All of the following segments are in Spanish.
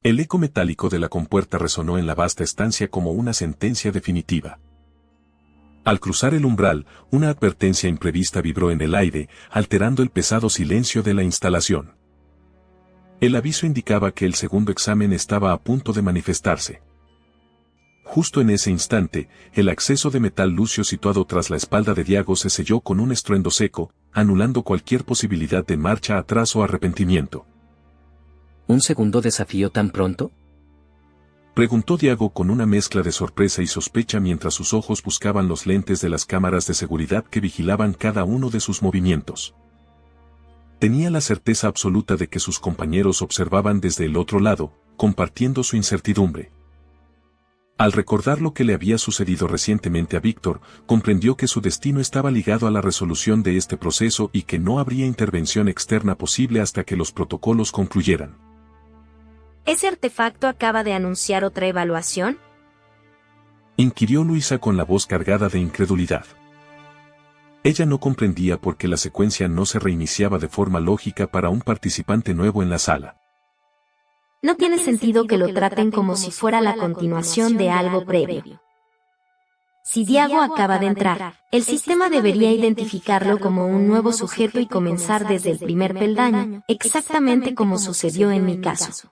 El eco metálico de la compuerta resonó en la vasta estancia como una sentencia definitiva. Al cruzar el umbral, una advertencia imprevista vibró en el aire, alterando el pesado silencio de la instalación. El aviso indicaba que el segundo examen estaba a punto de manifestarse. Justo en ese instante, el acceso de metal lucio situado tras la espalda de Diago se selló con un estruendo seco, anulando cualquier posibilidad de marcha atrás o arrepentimiento. ¿Un segundo desafío tan pronto?, preguntó Diago con una mezcla de sorpresa y sospecha mientras sus ojos buscaban los lentes de las cámaras de seguridad que vigilaban cada uno de sus movimientos. Tenía la certeza absoluta de que sus compañeros observaban desde el otro lado, compartiendo su incertidumbre. Al recordar lo que le había sucedido recientemente a Víctor, comprendió que su destino estaba ligado a la resolución de este proceso y que no habría intervención externa posible hasta que los protocolos concluyeran. ¿Ese artefacto acaba de anunciar otra evaluación?, inquirió Luisa con la voz cargada de incredulidad. Ella no comprendía por qué la secuencia no se reiniciaba de forma lógica para un participante nuevo en la sala. No tiene sentido que lo traten como si fuera la continuación de algo previo. Si Diago acaba de entrar, el sistema debería identificarlo como un nuevo sujeto y comenzar desde el primer peldaño, exactamente como sucedió en mi caso.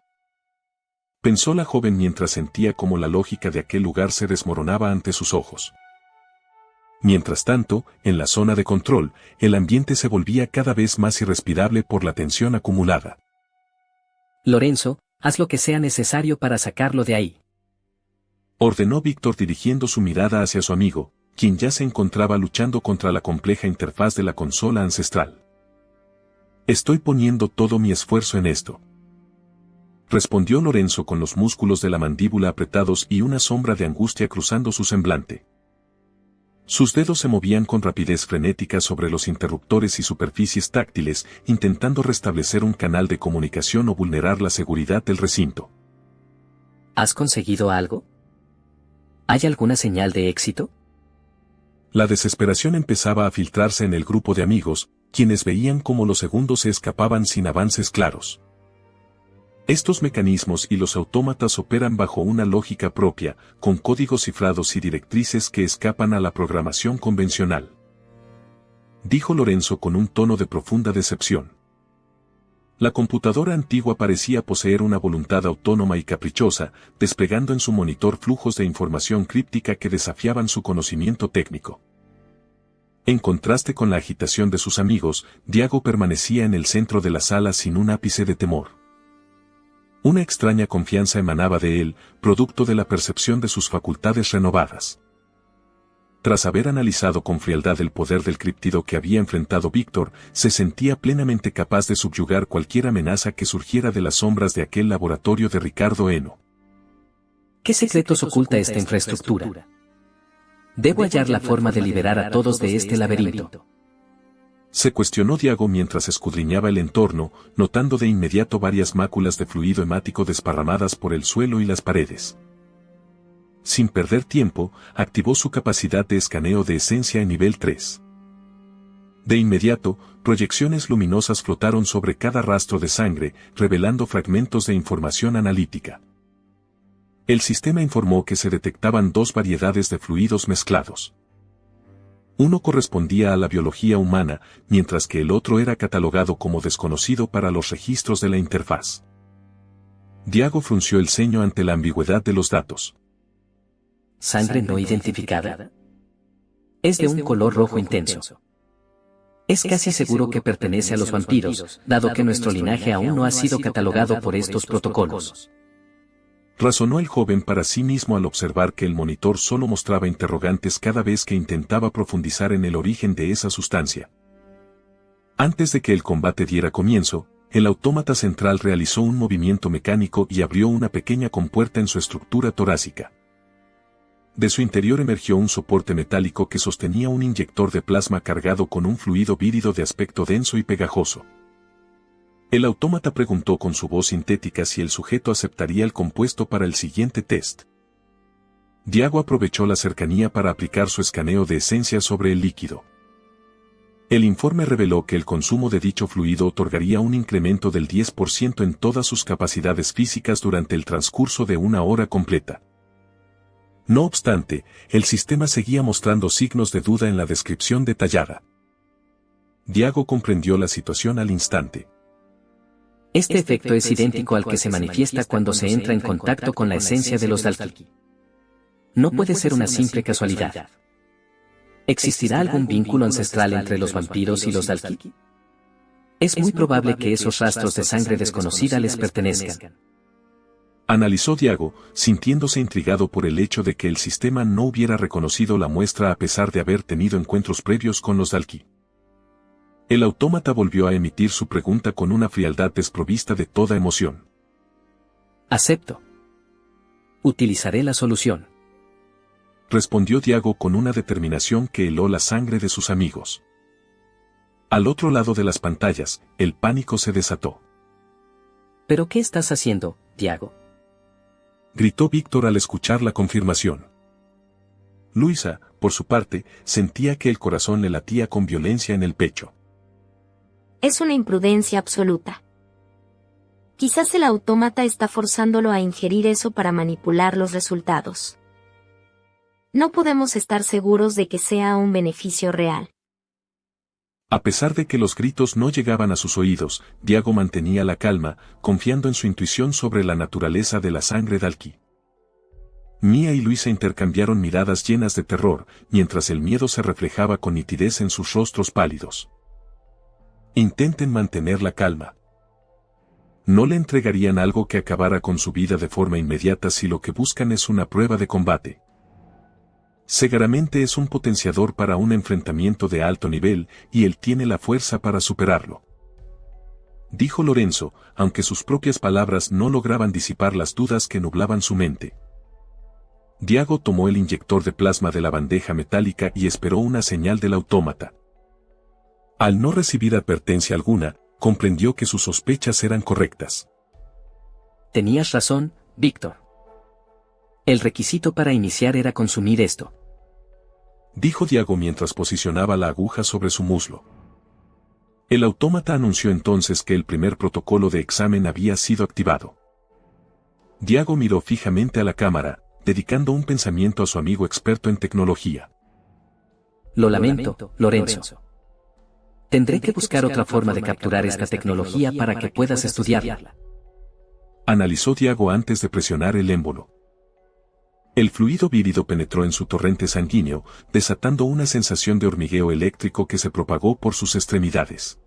Pensó la joven mientras sentía cómo la lógica de aquel lugar se desmoronaba ante sus ojos. Mientras tanto, en la zona de control, el ambiente se volvía cada vez más irrespirable por la tensión acumulada. Lorenzo, haz lo que sea necesario para sacarlo de ahí, ordenó Víctor dirigiendo su mirada hacia su amigo, quien ya se encontraba luchando contra la compleja interfaz de la consola ancestral. Estoy poniendo todo mi esfuerzo en esto, respondió Lorenzo con los músculos de la mandíbula apretados y una sombra de angustia cruzando su semblante. Sus dedos se movían con rapidez frenética sobre los interruptores y superficies táctiles, intentando restablecer un canal de comunicación o vulnerar la seguridad del recinto. ¿Has conseguido algo? ¿Hay alguna señal de éxito? La desesperación empezaba a filtrarse en el grupo de amigos, quienes veían cómo los segundos se escapaban sin avances claros. Estos mecanismos y los autómatas operan bajo una lógica propia, con códigos cifrados y directrices que escapan a la programación convencional, dijo Lorenzo con un tono de profunda decepción. La computadora antigua parecía poseer una voluntad autónoma y caprichosa, desplegando en su monitor flujos de información críptica que desafiaban su conocimiento técnico. En contraste con la agitación de sus amigos, Diago permanecía en el centro de la sala sin un ápice de temor. Una extraña confianza emanaba de él, producto de la percepción de sus facultades renovadas. Tras haber analizado con frialdad el poder del críptido que había enfrentado Víctor, se sentía plenamente capaz de subyugar cualquier amenaza que surgiera de las sombras de aquel laboratorio de Ricardo Eno. ¿Qué secretos oculta esta infraestructura? Debo hallar la forma de liberar a todos de este laberinto, se cuestionó Diago mientras escudriñaba el entorno, notando de inmediato varias máculas de fluido hemático desparramadas por el suelo y las paredes. Sin perder tiempo, activó su capacidad de escaneo de esencia en nivel 3. De inmediato, proyecciones luminosas flotaron sobre cada rastro de sangre, revelando fragmentos de información analítica. El sistema informó que se detectaban dos variedades de fluidos mezclados. Uno correspondía a la biología humana, mientras que el otro era catalogado como desconocido para los registros de la interfaz. Diago frunció el ceño ante la ambigüedad de los datos. ¿Sangre no identificada? Es de un color rojo intenso. Es casi seguro que pertenece a los vampiros, dado que nuestro linaje aún no ha sido catalogado por estos protocolos, razonó el joven para sí mismo al observar que el monitor solo mostraba interrogantes cada vez que intentaba profundizar en el origen de esa sustancia. Antes de que el combate diera comienzo, el autómata central realizó un movimiento mecánico y abrió una pequeña compuerta en su estructura torácica. De su interior emergió un soporte metálico que sostenía un inyector de plasma cargado con un fluido vírido de aspecto denso y pegajoso. El autómata preguntó con su voz sintética si el sujeto aceptaría el compuesto para el siguiente test. Diago aprovechó la cercanía para aplicar su escaneo de esencia sobre el líquido. El informe reveló que el consumo de dicho fluido otorgaría un incremento del 10% en todas sus capacidades físicas durante el transcurso de una hora completa. No obstante, el sistema seguía mostrando signos de duda en la descripción detallada. Diago comprendió la situación al instante. Este efecto es idéntico al que se manifiesta cuando se entra en contacto con la esencia de los Dalki. No puede ser una simple casualidad. ¿Existirá algún vínculo ancestral entre los vampiros y los Dalki? Es muy probable que esos rastros de sangre desconocida les pertenezcan. Analizó Diago, sintiéndose intrigado por el hecho de que el sistema no hubiera reconocido la muestra a pesar de haber tenido encuentros previos con los Dalki. El autómata volvió a emitir su pregunta con una frialdad desprovista de toda emoción. Acepto. Utilizaré la solución. Respondió Diago con una determinación que heló la sangre de sus amigos. Al otro lado de las pantallas, el pánico se desató. ¿Pero qué estás haciendo, Diago? Gritó Víctor al escuchar la confirmación. Luisa, por su parte, sentía que el corazón le latía con violencia en el pecho. Es una imprudencia absoluta. Quizás el autómata está forzándolo a ingerir eso para manipular los resultados. No podemos estar seguros de que sea un beneficio real. A pesar de que los gritos no llegaban a sus oídos, Diago mantenía la calma, confiando en su intuición sobre la naturaleza de la sangre Dalki. Mía y Luisa intercambiaron miradas llenas de terror, mientras el miedo se reflejaba con nitidez en sus rostros pálidos. Intenten mantener la calma. No le entregarían algo que acabara con su vida de forma inmediata si lo que buscan es una prueba de combate. Seguramente es un potenciador para un enfrentamiento de alto nivel y él tiene la fuerza para superarlo. Dijo Lorenzo, aunque sus propias palabras no lograban disipar las dudas que nublaban su mente. Diago tomó el inyector de plasma de la bandeja metálica y esperó una señal del autómata. Al no recibir advertencia alguna, comprendió que sus sospechas eran correctas. Tenías razón, Víctor. El requisito para iniciar era consumir esto. Dijo Diago mientras posicionaba la aguja sobre su muslo. El autómata anunció entonces que el primer protocolo de examen había sido activado. Diago miró fijamente a la cámara, dedicando un pensamiento a su amigo experto en tecnología. Lo lamento, Lorenzo. Tendré que buscar otra forma de capturar esta tecnología para que puedas estudiarla. Analizó Diago antes de presionar el émbolo. El fluido vívido penetró en su torrente sanguíneo, desatando una sensación de hormigueo eléctrico que se propagó por sus extremidades.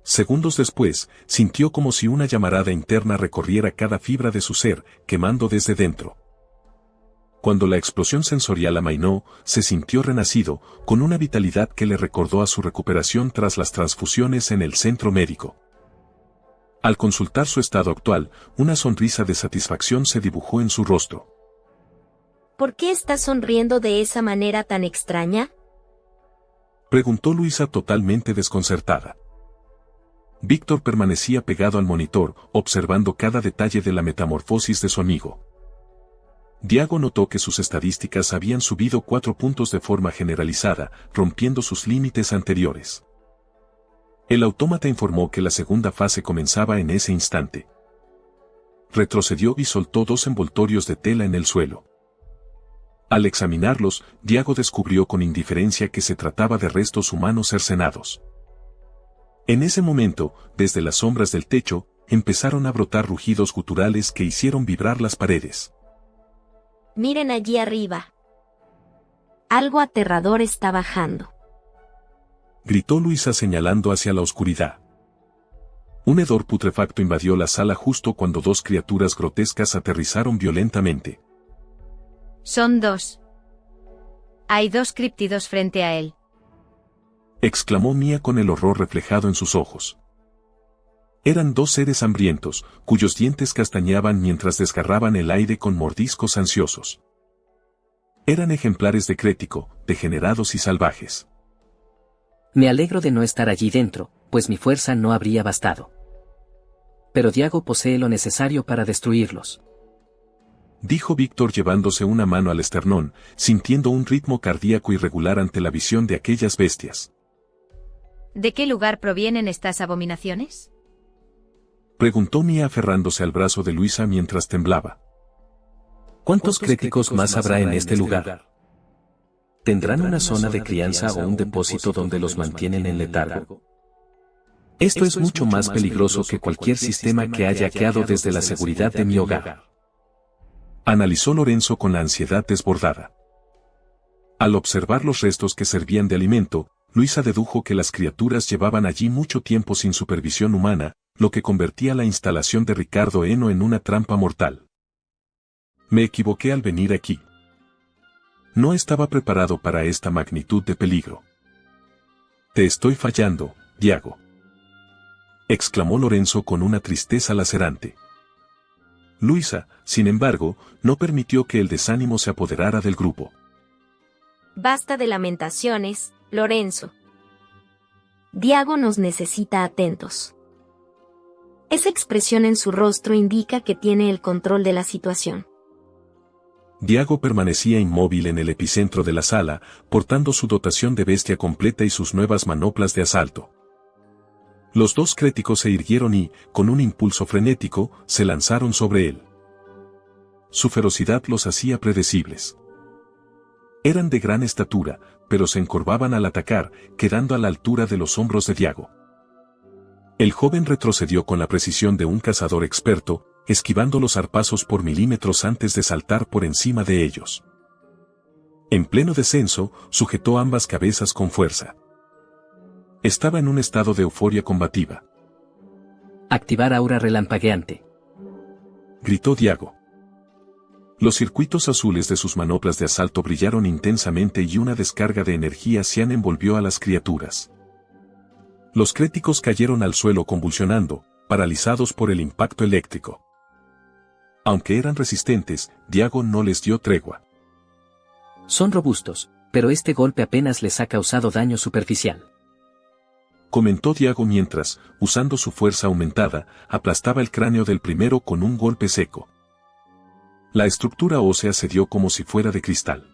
Segundos después, sintió como si una llamarada interna recorriera cada fibra de su ser, quemando desde dentro. Cuando la explosión sensorial amainó, se sintió renacido, con una vitalidad que le recordó a su recuperación tras las transfusiones en el centro médico. Al consultar su estado actual, una sonrisa de satisfacción se dibujó en su rostro. ¿Por qué estás sonriendo de esa manera tan extraña? Preguntó Luisa totalmente desconcertada. Víctor permanecía pegado al monitor, observando cada detalle de la metamorfosis de su amigo. Diago notó que sus estadísticas habían subido 4 puntos de forma generalizada, rompiendo sus límites anteriores. El autómata informó que la segunda fase comenzaba en ese instante. Retrocedió y soltó 2 envoltorios de tela en el suelo. Al examinarlos, Diago descubrió con indiferencia que se trataba de restos humanos cercenados. En ese momento, desde las sombras del techo, empezaron a brotar rugidos guturales que hicieron vibrar las paredes. Miren allí arriba. Algo aterrador está bajando. Gritó Luisa señalando hacia la oscuridad. Un hedor putrefacto invadió la sala justo cuando 2 criaturas grotescas aterrizaron violentamente. Son 2. Hay 2 críptidos frente a él. Exclamó Mía con el horror reflejado en sus ojos. Eran 2 seres hambrientos, cuyos dientes castañaban mientras desgarraban el aire con mordiscos ansiosos. Eran ejemplares de Crético, degenerados y salvajes. Me alegro de no estar allí dentro, pues mi fuerza no habría bastado. Pero Diago posee lo necesario para destruirlos. Dijo Víctor llevándose una mano al esternón, sintiendo un ritmo cardíaco irregular ante la visión de aquellas bestias. ¿De qué lugar provienen estas abominaciones? Preguntó Mía aferrándose al brazo de Luisa mientras temblaba. ¿Cuántos críticos más habrá en este lugar? ¿Tendrán una zona de crianza o un depósito donde los mantienen en letargo? Esto es mucho más peligroso que cualquier sistema que haya hackeado desde la seguridad de mi hogar. Analizó Lorenzo con la ansiedad desbordada. Al observar los restos que servían de alimento, Luisa dedujo que las criaturas llevaban allí mucho tiempo sin supervisión humana, lo que convertía la instalación de Ricardo Eno en una trampa mortal. Me equivoqué al venir aquí. No estaba preparado para esta magnitud de peligro. Te estoy fallando, Diago, exclamó Lorenzo con una tristeza lacerante. Luisa, sin embargo, no permitió que el desánimo se apoderara del grupo. Basta de lamentaciones, Lorenzo. Diago nos necesita atentos. Esa expresión en su rostro indica que tiene el control de la situación. Diago permanecía inmóvil en el epicentro de la sala, portando su dotación de bestia completa y sus nuevas manoplas de asalto. Los dos críticos se irguieron y, con un impulso frenético, se lanzaron sobre él. Su ferocidad los hacía predecibles. Eran de gran estatura, pero se encorvaban al atacar, quedando a la altura de los hombros de Diago. El joven retrocedió con la precisión de un cazador experto, esquivando los zarpazos por milímetros antes de saltar por encima de ellos. En pleno descenso, sujetó ambas cabezas con fuerza. Estaba en un estado de euforia combativa. Activar aura relampagueante, gritó Diago. Los circuitos azules de sus manoplas de asalto brillaron intensamente y una descarga de energía cian envolvió a las criaturas. Los críticos cayeron al suelo convulsionando, paralizados por el impacto eléctrico. Aunque eran resistentes, Diago no les dio tregua. Son robustos, pero este golpe apenas les ha causado daño superficial, comentó Diago mientras, usando su fuerza aumentada, aplastaba el cráneo del primero con un golpe seco. La estructura ósea cedió como si fuera de cristal.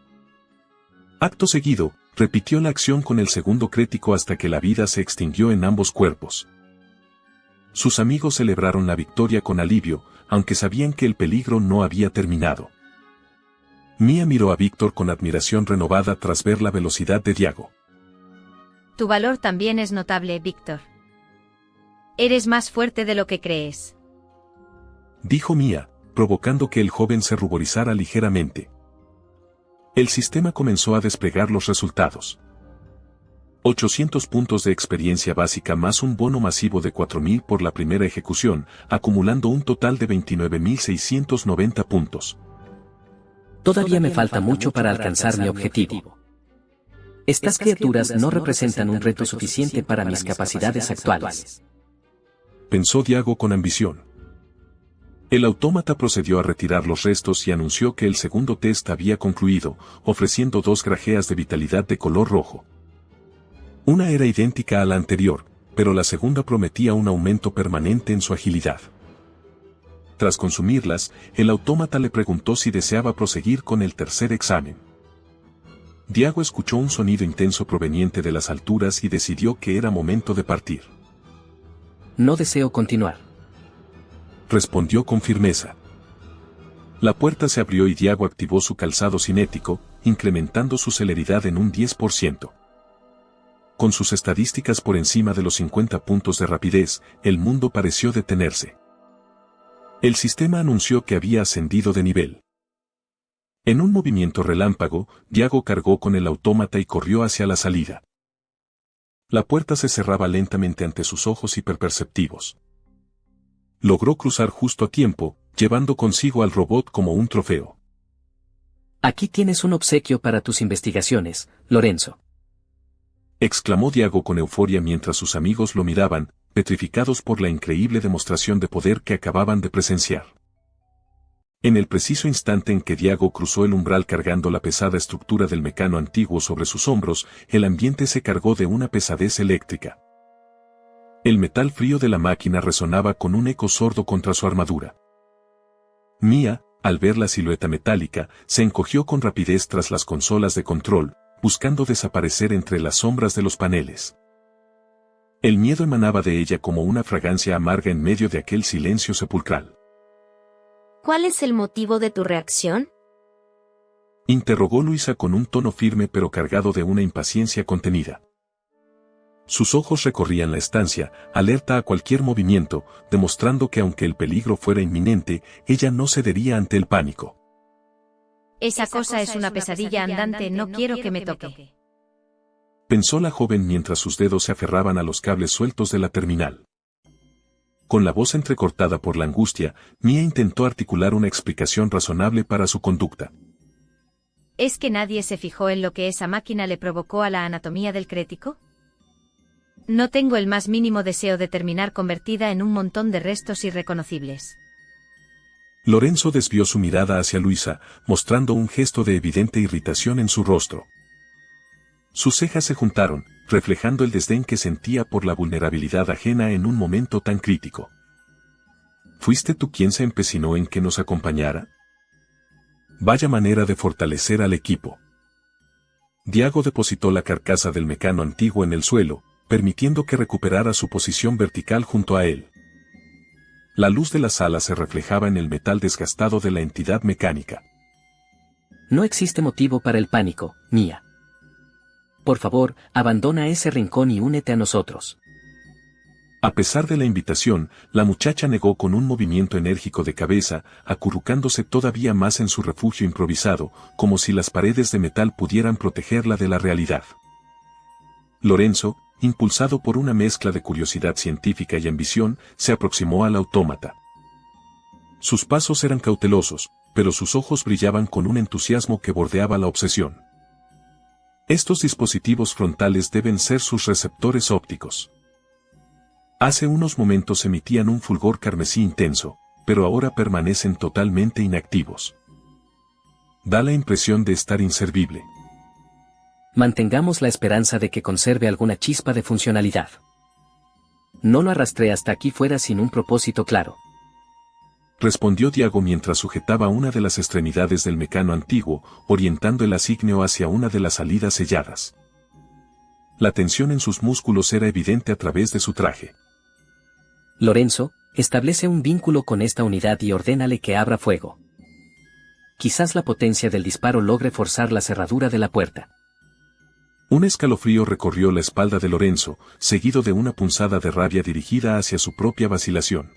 Acto seguido, repitió la acción con el segundo crítico hasta que la vida se extinguió en ambos cuerpos. Sus amigos celebraron la victoria con alivio, aunque sabían que el peligro no había terminado. Mía miró a Víctor con admiración renovada tras ver la velocidad de Diago. Tu valor también es notable, Víctor. Eres más fuerte de lo que crees, dijo Mía, provocando que el joven se ruborizara ligeramente. El sistema comenzó a desplegar los resultados. 800 puntos de experiencia básica más un bono masivo de 4.000 por la primera ejecución, acumulando un total de 29.690 puntos. Todavía me falta mucho para alcanzar mi objetivo. Estas criaturas no representan un reto suficiente para mis capacidades actuales, pensó Diago con ambición. El autómata procedió a retirar los restos y anunció que el segundo test había concluido, ofreciendo 2 grajeas de vitalidad de color rojo. Una era idéntica a la anterior, pero la segunda prometía un aumento permanente en su agilidad. Tras consumirlas, el autómata le preguntó si deseaba proseguir con el tercer examen. Diago escuchó un sonido intenso proveniente de las alturas y decidió que era momento de partir. No deseo continuar, respondió con firmeza. La puerta se abrió y Diago activó su calzado cinético, incrementando su celeridad en un 10%. Con sus estadísticas por encima de los 50 puntos de rapidez, el mundo pareció detenerse. El sistema anunció que había ascendido de nivel. En un movimiento relámpago, Diago cargó con el autómata y corrió hacia la salida. La puerta se cerraba lentamente ante sus ojos hiperperceptivos. Logró cruzar justo a tiempo, llevando consigo al robot como un trofeo. Aquí tienes un obsequio para tus investigaciones, Lorenzo, exclamó Diago con euforia mientras sus amigos lo miraban, petrificados por la increíble demostración de poder que acababan de presenciar. En el preciso instante en que Diago cruzó el umbral cargando la pesada estructura del mecano antiguo sobre sus hombros, el ambiente se cargó de una pesadez eléctrica. El metal frío de la máquina resonaba con un eco sordo contra su armadura. Mía, al ver la silueta metálica, se encogió con rapidez tras las consolas de control, buscando desaparecer entre las sombras de los paneles. El miedo emanaba de ella como una fragancia amarga en medio de aquel silencio sepulcral. ¿Cuál es el motivo de tu reacción? Interrogó Luisa con un tono firme pero cargado de una impaciencia contenida. Sus ojos recorrían la estancia, alerta a cualquier movimiento, demostrando que aunque el peligro fuera inminente, ella no cedería ante el pánico. Esa cosa es una pesadilla andante, no quiero que me toque. Pensó la joven mientras sus dedos se aferraban a los cables sueltos de la terminal. Con la voz entrecortada por la angustia, Mia intentó articular una explicación razonable para su conducta. ¿Es que nadie se fijó en lo que esa máquina le provocó a la anatomía del crítico? No tengo el más mínimo deseo de terminar convertida en un montón de restos irreconocibles. Lorenzo desvió su mirada hacia Luisa, mostrando un gesto de evidente irritación en su rostro. Sus cejas se juntaron, reflejando el desdén que sentía por la vulnerabilidad ajena en un momento tan crítico. ¿Fuiste tú quien se empecinó en que nos acompañara? Vaya manera de fortalecer al equipo. Diago depositó la carcasa del mecano antiguo en el suelo, permitiendo que recuperara su posición vertical junto a él. La luz de la sala se reflejaba en el metal desgastado de la entidad mecánica. No existe motivo para el pánico, Mia. Por favor, abandona ese rincón y únete a nosotros. A pesar de la invitación, la muchacha negó con un movimiento enérgico de cabeza, acurrucándose todavía más en su refugio improvisado, como si las paredes de metal pudieran protegerla de la realidad. Lorenzo, impulsado por una mezcla de curiosidad científica y ambición, se aproximó al autómata. Sus pasos eran cautelosos, pero sus ojos brillaban con un entusiasmo que bordeaba la obsesión. Estos dispositivos frontales deben ser sus receptores ópticos. Hace unos momentos emitían un fulgor carmesí intenso, pero ahora permanecen totalmente inactivos. Da la impresión de estar inservible. Mantengamos la esperanza de que conserve alguna chispa de funcionalidad. No lo arrastré hasta aquí fuera sin un propósito claro. Respondió Diago mientras sujetaba una de las extremidades del mecano antiguo, orientando el asignio hacia una de las salidas selladas. La tensión en sus músculos era evidente a través de su traje. Lorenzo, establece un vínculo con esta unidad y ordénale que abra fuego. Quizás la potencia del disparo logre forzar la cerradura de la puerta. Un escalofrío recorrió la espalda de Lorenzo, seguido de una punzada de rabia dirigida hacia su propia vacilación.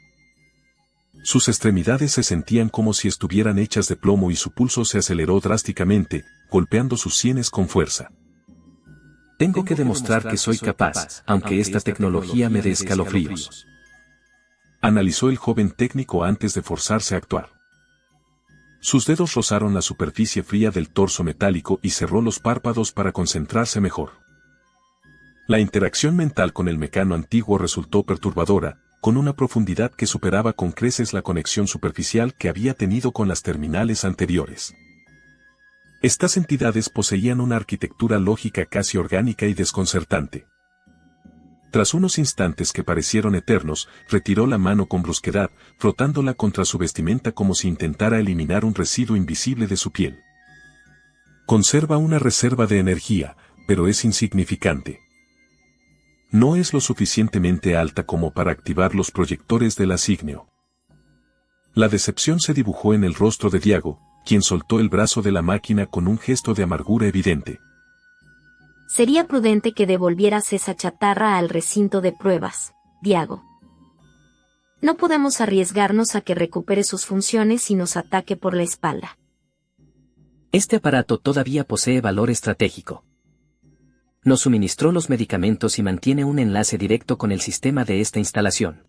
Sus extremidades se sentían como si estuvieran hechas de plomo y su pulso se aceleró drásticamente, golpeando sus sienes con fuerza. Tengo que demostrar que soy capaz, aunque esta tecnología me dé escalofríos. Analizó el joven técnico antes de forzarse a actuar. Sus dedos rozaron la superficie fría del torso metálico y cerró los párpados para concentrarse mejor. La interacción mental con el mecano antiguo resultó perturbadora, con una profundidad que superaba con creces la conexión superficial que había tenido con las terminales anteriores. Estas entidades poseían una arquitectura lógica casi orgánica y desconcertante. Tras unos instantes que parecieron eternos, retiró la mano con brusquedad, frotándola contra su vestimenta como si intentara eliminar un residuo invisible de su piel. Conserva una reserva de energía, pero es insignificante. No es lo suficientemente alta como para activar los proyectores del asignio. La decepción se dibujó en el rostro de Diago, quien soltó el brazo de la máquina con un gesto de amargura evidente. Sería prudente que devolvieras esa chatarra al recinto de pruebas, Diago. No podemos arriesgarnos a que recupere sus funciones y nos ataque por la espalda. Este aparato todavía posee valor estratégico. Nos suministró los medicamentos y mantiene un enlace directo con el sistema de esta instalación.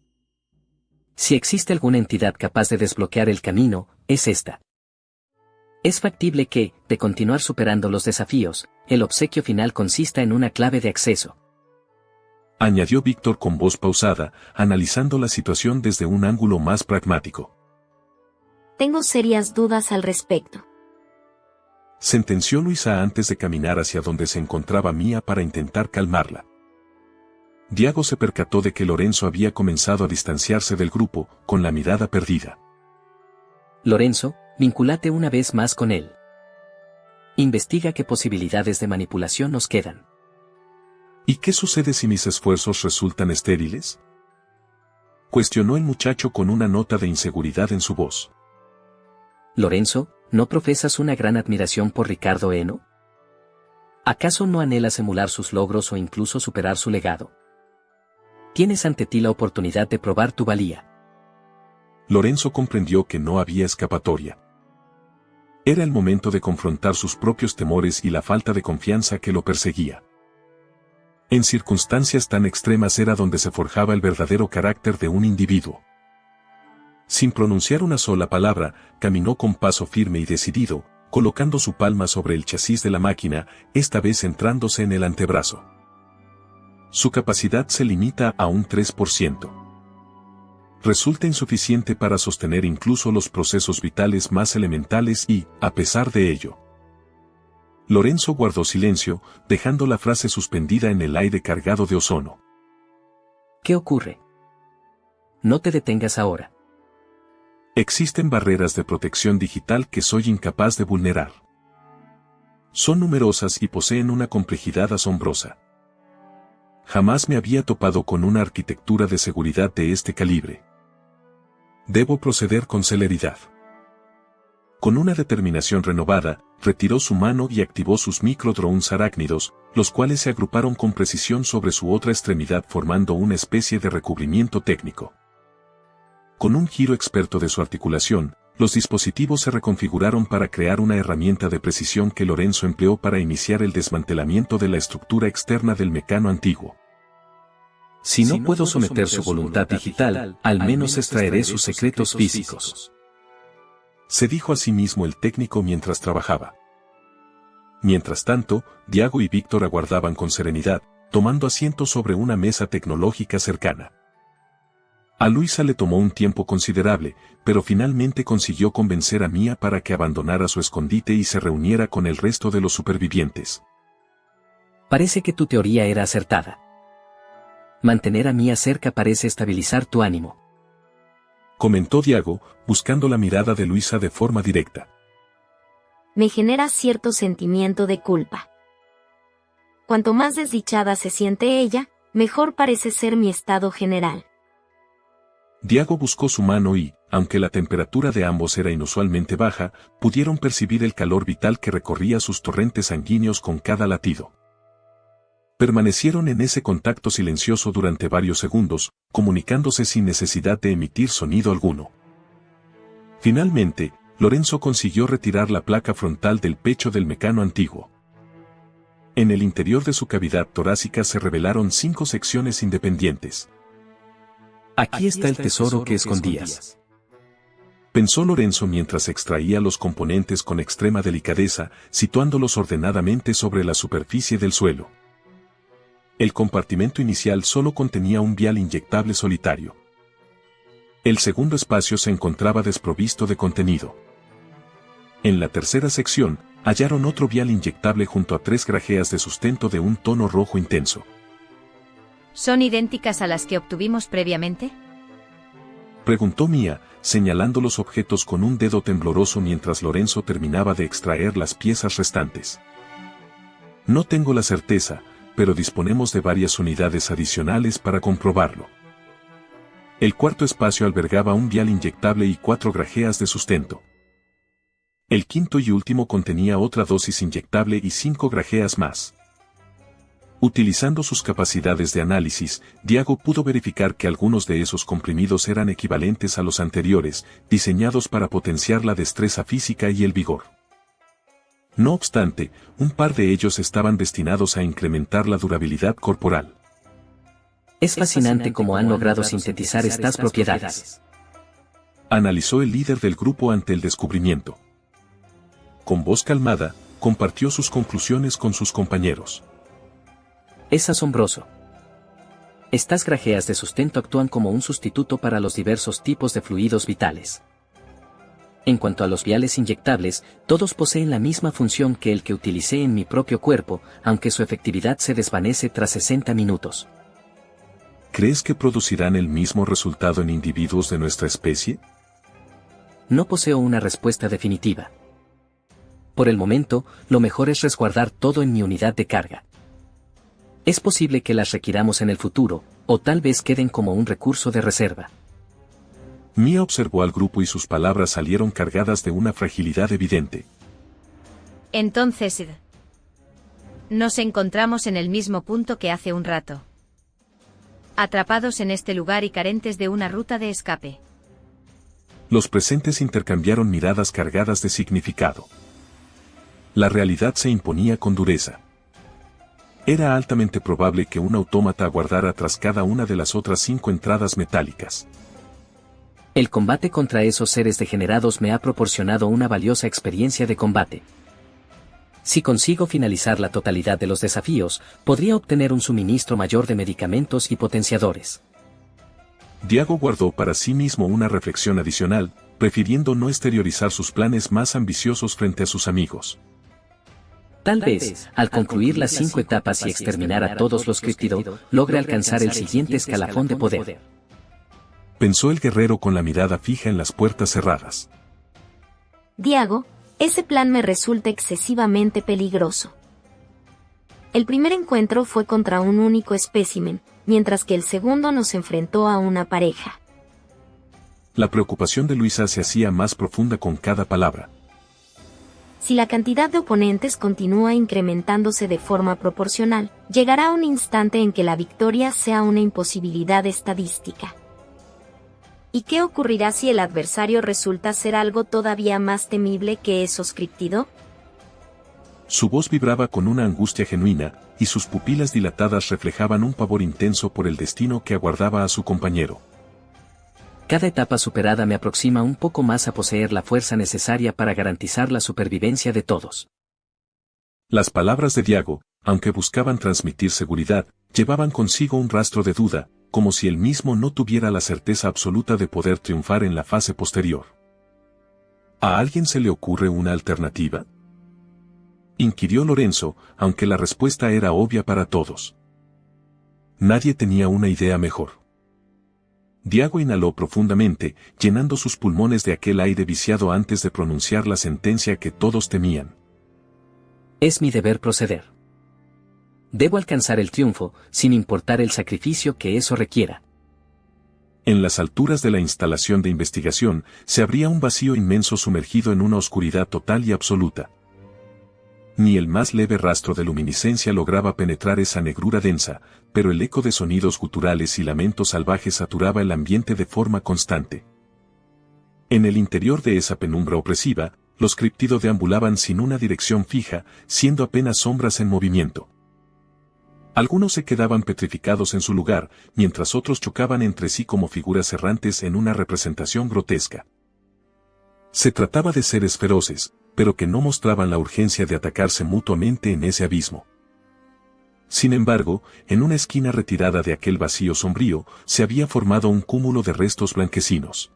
Si existe alguna entidad capaz de desbloquear el camino, es esta. Es factible que, de continuar superando los desafíos, el obsequio final consista en una clave de acceso. Añadió Víctor con voz pausada, analizando la situación desde un ángulo más pragmático. Tengo serias dudas al respecto. Sentenció Luisa antes de caminar hacia donde se encontraba Mia para intentar calmarla. Diago se percató de que Lorenzo había comenzado a distanciarse del grupo, con la mirada perdida. Lorenzo, vincúlate una vez más con él. Investiga qué posibilidades de manipulación nos quedan. ¿Y qué sucede si mis esfuerzos resultan estériles? Cuestionó el muchacho con una nota de inseguridad en su voz. Lorenzo, ¿no profesas una gran admiración por Ricardo Eno? ¿Acaso no anhelas emular sus logros o incluso superar su legado? Tienes ante ti la oportunidad de probar tu valía. Lorenzo comprendió que no había escapatoria. Era el momento de confrontar sus propios temores y la falta de confianza que lo perseguía. En circunstancias tan extremas era donde se forjaba el verdadero carácter de un individuo. Sin pronunciar una sola palabra, caminó con paso firme y decidido, colocando su palma sobre el chasis de la máquina, esta vez centrándose en el antebrazo. Su capacidad se limita a un 3%. Resulta insuficiente para sostener incluso los procesos vitales más elementales y, a pesar de ello, Lorenzo guardó silencio, dejando la frase suspendida en el aire cargado de ozono. ¿Qué ocurre? No te detengas ahora. Existen barreras de protección digital que soy incapaz de vulnerar. Son numerosas y poseen una complejidad asombrosa. Jamás me había topado con una arquitectura de seguridad de este calibre. Debo proceder con celeridad. Con una determinación renovada, retiró su mano y activó sus microdrones arácnidos, los cuales se agruparon con precisión sobre su otra extremidad formando una especie de recubrimiento técnico. Con un giro experto de su articulación, los dispositivos se reconfiguraron para crear una herramienta de precisión que Lorenzo empleó para iniciar el desmantelamiento de la estructura externa del mecano antiguo. Si no puedo someter su voluntad digital, al menos extraeré sus secretos físicos. Se dijo a sí mismo el técnico mientras trabajaba. Mientras tanto, Diago y Víctor aguardaban con serenidad, tomando asiento sobre una mesa tecnológica cercana. A Luisa le tomó un tiempo considerable, pero finalmente consiguió convencer a Mía para que abandonara su escondite y se reuniera con el resto de los supervivientes. Parece que tu teoría era acertada. Mantener a Mía cerca parece estabilizar tu ánimo, comentó Diago, buscando la mirada de Luisa de forma directa. Me genera cierto sentimiento de culpa. Cuanto más desdichada se siente ella, mejor parece ser mi estado general. Diago buscó su mano y, aunque la temperatura de ambos era inusualmente baja, pudieron percibir el calor vital que recorría sus torrentes sanguíneos con cada latido. Permanecieron en ese contacto silencioso durante varios segundos, comunicándose sin necesidad de emitir sonido alguno. Finalmente, Lorenzo consiguió retirar la placa frontal del pecho del mecano antiguo. En el interior de su cavidad torácica se revelaron 5 secciones independientes. Aquí está el tesoro que escondías, pensó Lorenzo mientras extraía los componentes con extrema delicadeza, situándolos ordenadamente sobre la superficie del suelo. El compartimento inicial solo contenía un vial inyectable solitario. El segundo espacio se encontraba desprovisto de contenido. En la tercera sección, hallaron otro vial inyectable junto a 3 grajeas de sustento de un tono rojo intenso. ¿Son idénticas a las que obtuvimos previamente? Preguntó Mía, señalando los objetos con un dedo tembloroso mientras Lorenzo terminaba de extraer las piezas restantes. No tengo la certeza, pero disponemos de varias unidades adicionales para comprobarlo. El cuarto espacio albergaba un vial inyectable y 4 grajeas de sustento. El quinto y último contenía otra dosis inyectable y 5 grajeas más. Utilizando sus capacidades de análisis, Diago pudo verificar que algunos de esos comprimidos eran equivalentes a los anteriores, diseñados para potenciar la destreza física y el vigor. No obstante, un par de ellos estaban destinados a incrementar la durabilidad corporal. Es fascinante cómo han logrado sintetizar estas propiedades, analizó el líder del grupo ante el descubrimiento. Con voz calmada, compartió sus conclusiones con sus compañeros. Es asombroso. Estas grajeas de sustento actúan como un sustituto para los diversos tipos de fluidos vitales. En cuanto a los viales inyectables, todos poseen la misma función que el que utilicé en mi propio cuerpo, aunque su efectividad se desvanece tras 60 minutos. ¿Crees que producirán el mismo resultado en individuos de nuestra especie? No poseo una respuesta definitiva. Por el momento, lo mejor es resguardar todo en mi unidad de carga. Es posible que las requiramos en el futuro, o tal vez queden como un recurso de reserva. Mia observó al grupo y sus palabras salieron cargadas de una fragilidad evidente. Entonces, nos encontramos en el mismo punto que hace un rato. Atrapados en este lugar y carentes de una ruta de escape. Los presentes intercambiaron miradas cargadas de significado. La realidad se imponía con dureza. Era altamente probable que un autómata aguardara tras cada una de las otras 5 entradas metálicas. El combate contra esos seres degenerados me ha proporcionado una valiosa experiencia de combate. Si consigo finalizar la totalidad de los desafíos, podría obtener un suministro mayor de medicamentos y potenciadores. Diago guardó para sí mismo una reflexión adicional, prefiriendo no exteriorizar sus planes más ambiciosos frente a sus amigos. Tal vez, al concluir las 5 etapas y exterminar a todos los criptido, logre alcanzar el siguiente escalafón de poder. Pensó el guerrero con la mirada fija en las puertas cerradas. Diago, ese plan me resulta excesivamente peligroso. El primer encuentro fue contra un único espécimen, mientras que el segundo nos enfrentó a una pareja. La preocupación de Luisa se hacía más profunda con cada palabra. Si la cantidad de oponentes continúa incrementándose de forma proporcional, llegará un instante en que la victoria sea una imposibilidad estadística. ¿Y qué ocurrirá si el adversario resulta ser algo todavía más temible que esos criptido? Su voz vibraba con una angustia genuina, y sus pupilas dilatadas reflejaban un pavor intenso por el destino que aguardaba a su compañero. Cada etapa superada me aproxima un poco más a poseer la fuerza necesaria para garantizar la supervivencia de todos. Las palabras de Diago, aunque buscaban transmitir seguridad, llevaban consigo un rastro de duda, como si él mismo no tuviera la certeza absoluta de poder triunfar en la fase posterior. ¿A alguien se le ocurre una alternativa?, inquirió Lorenzo, aunque la respuesta era obvia para todos. Nadie tenía una idea mejor. Diago inhaló profundamente, llenando sus pulmones de aquel aire viciado antes de pronunciar la sentencia que todos temían. Es mi deber proceder. Debo alcanzar el triunfo, sin importar el sacrificio que eso requiera. En las alturas de la instalación de investigación, se abría un vacío inmenso sumergido en una oscuridad total y absoluta. Ni el más leve rastro de luminiscencia lograba penetrar esa negrura densa, pero el eco de sonidos guturales y lamentos salvajes saturaba el ambiente de forma constante. En el interior de esa penumbra opresiva, los criptido deambulaban sin una dirección fija, siendo apenas sombras en movimiento. Algunos se quedaban petrificados en su lugar, mientras otros chocaban entre sí como figuras errantes en una representación grotesca. Se trataba de seres feroces, pero que no mostraban la urgencia de atacarse mutuamente en ese abismo. Sin embargo, en una esquina retirada de aquel vacío sombrío, se había formado un cúmulo de restos blanquecinos.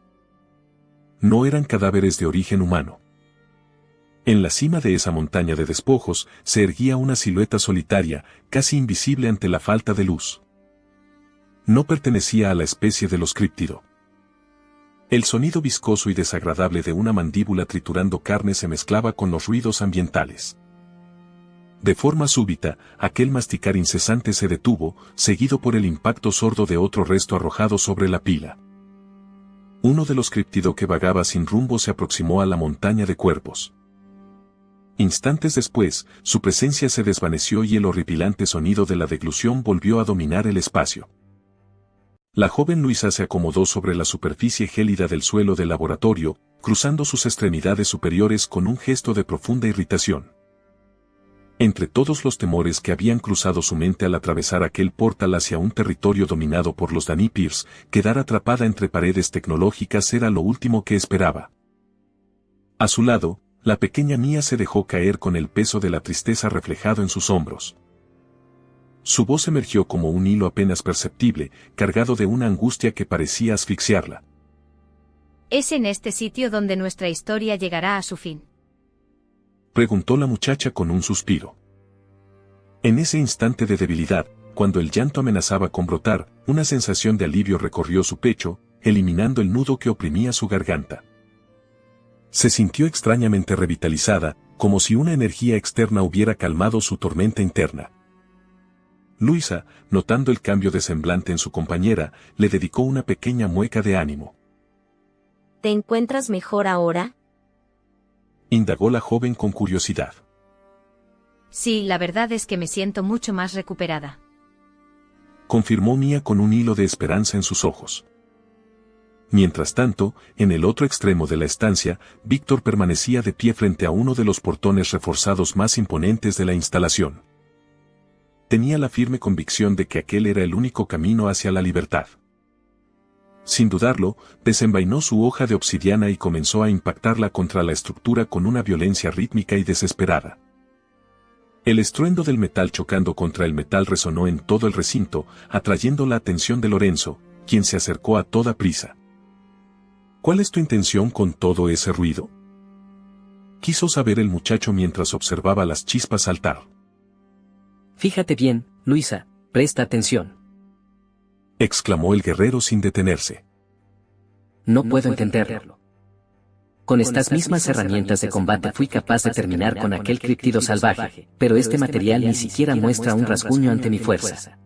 No eran cadáveres de origen humano. En la cima de esa montaña de despojos, se erguía una silueta solitaria, casi invisible ante la falta de luz. No pertenecía a la especie de los criptido. El sonido viscoso y desagradable de una mandíbula triturando carne se mezclaba con los ruidos ambientales. De forma súbita, aquel masticar incesante se detuvo, seguido por el impacto sordo de otro resto arrojado sobre la pila. Uno de los criptido que vagaba sin rumbo se aproximó a la montaña de cuerpos. Instantes después, su presencia se desvaneció y el horripilante sonido de la deglución volvió a dominar el espacio. La joven Luisa se acomodó sobre la superficie gélida del suelo del laboratorio, cruzando sus extremidades superiores con un gesto de profunda irritación. Entre todos los temores que habían cruzado su mente al atravesar aquel portal hacia un territorio dominado por los Danipirs, quedar atrapada entre paredes tecnológicas era lo último que esperaba. A su lado, la pequeña Mia se dejó caer con el peso de la tristeza reflejado en sus hombros. Su voz emergió como un hilo apenas perceptible, cargado de una angustia que parecía asfixiarla. ¿Es en este sitio donde nuestra historia llegará a su fin?, preguntó la muchacha con un suspiro. En ese instante de debilidad, cuando el llanto amenazaba con brotar, una sensación de alivio recorrió su pecho, eliminando el nudo que oprimía su garganta. Se sintió extrañamente revitalizada, como si una energía externa hubiera calmado su tormenta interna. Luisa, notando el cambio de semblante en su compañera, le dedicó una pequeña mueca de ánimo. ¿Te encuentras mejor ahora? Indagó la joven con curiosidad. Sí, la verdad es que me siento mucho más recuperada. Confirmó Mia con un hilo de esperanza en sus ojos. Mientras tanto, en el otro extremo de la estancia, Víctor permanecía de pie frente a uno de los portones reforzados más imponentes de la instalación. Tenía la firme convicción de que aquel era el único camino hacia la libertad. Sin dudarlo, desenvainó su hoja de obsidiana y comenzó a impactarla contra la estructura con una violencia rítmica y desesperada. El estruendo del metal chocando contra el metal resonó en todo el recinto, atrayendo la atención de Lorenzo, quien se acercó a toda prisa. ¿Cuál es tu intención con todo ese ruido?, quiso saber el muchacho mientras observaba las chispas saltar. Fíjate bien, Luisa, presta atención. Exclamó el guerrero sin detenerse. No puedo entenderlo. Con estas mismas herramientas de combate fui capaz de terminar con aquel críptido salvaje, pero este material ni siquiera muestra un rasguño ante mi fuerza.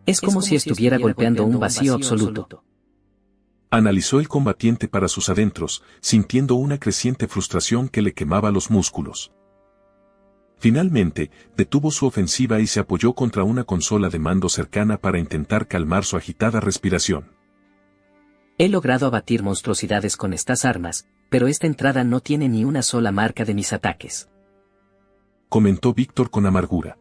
Es como si estuviera golpeando un vacío absoluto. Analizó el combatiente para sus adentros, sintiendo una creciente frustración que le quemaba los músculos. Finalmente, detuvo su ofensiva y se apoyó contra una consola de mando cercana para intentar calmar su agitada respiración. He logrado abatir monstruosidades con estas armas, pero esta entrada no tiene ni una sola marca de mis ataques. Comentó Víctor con amargura.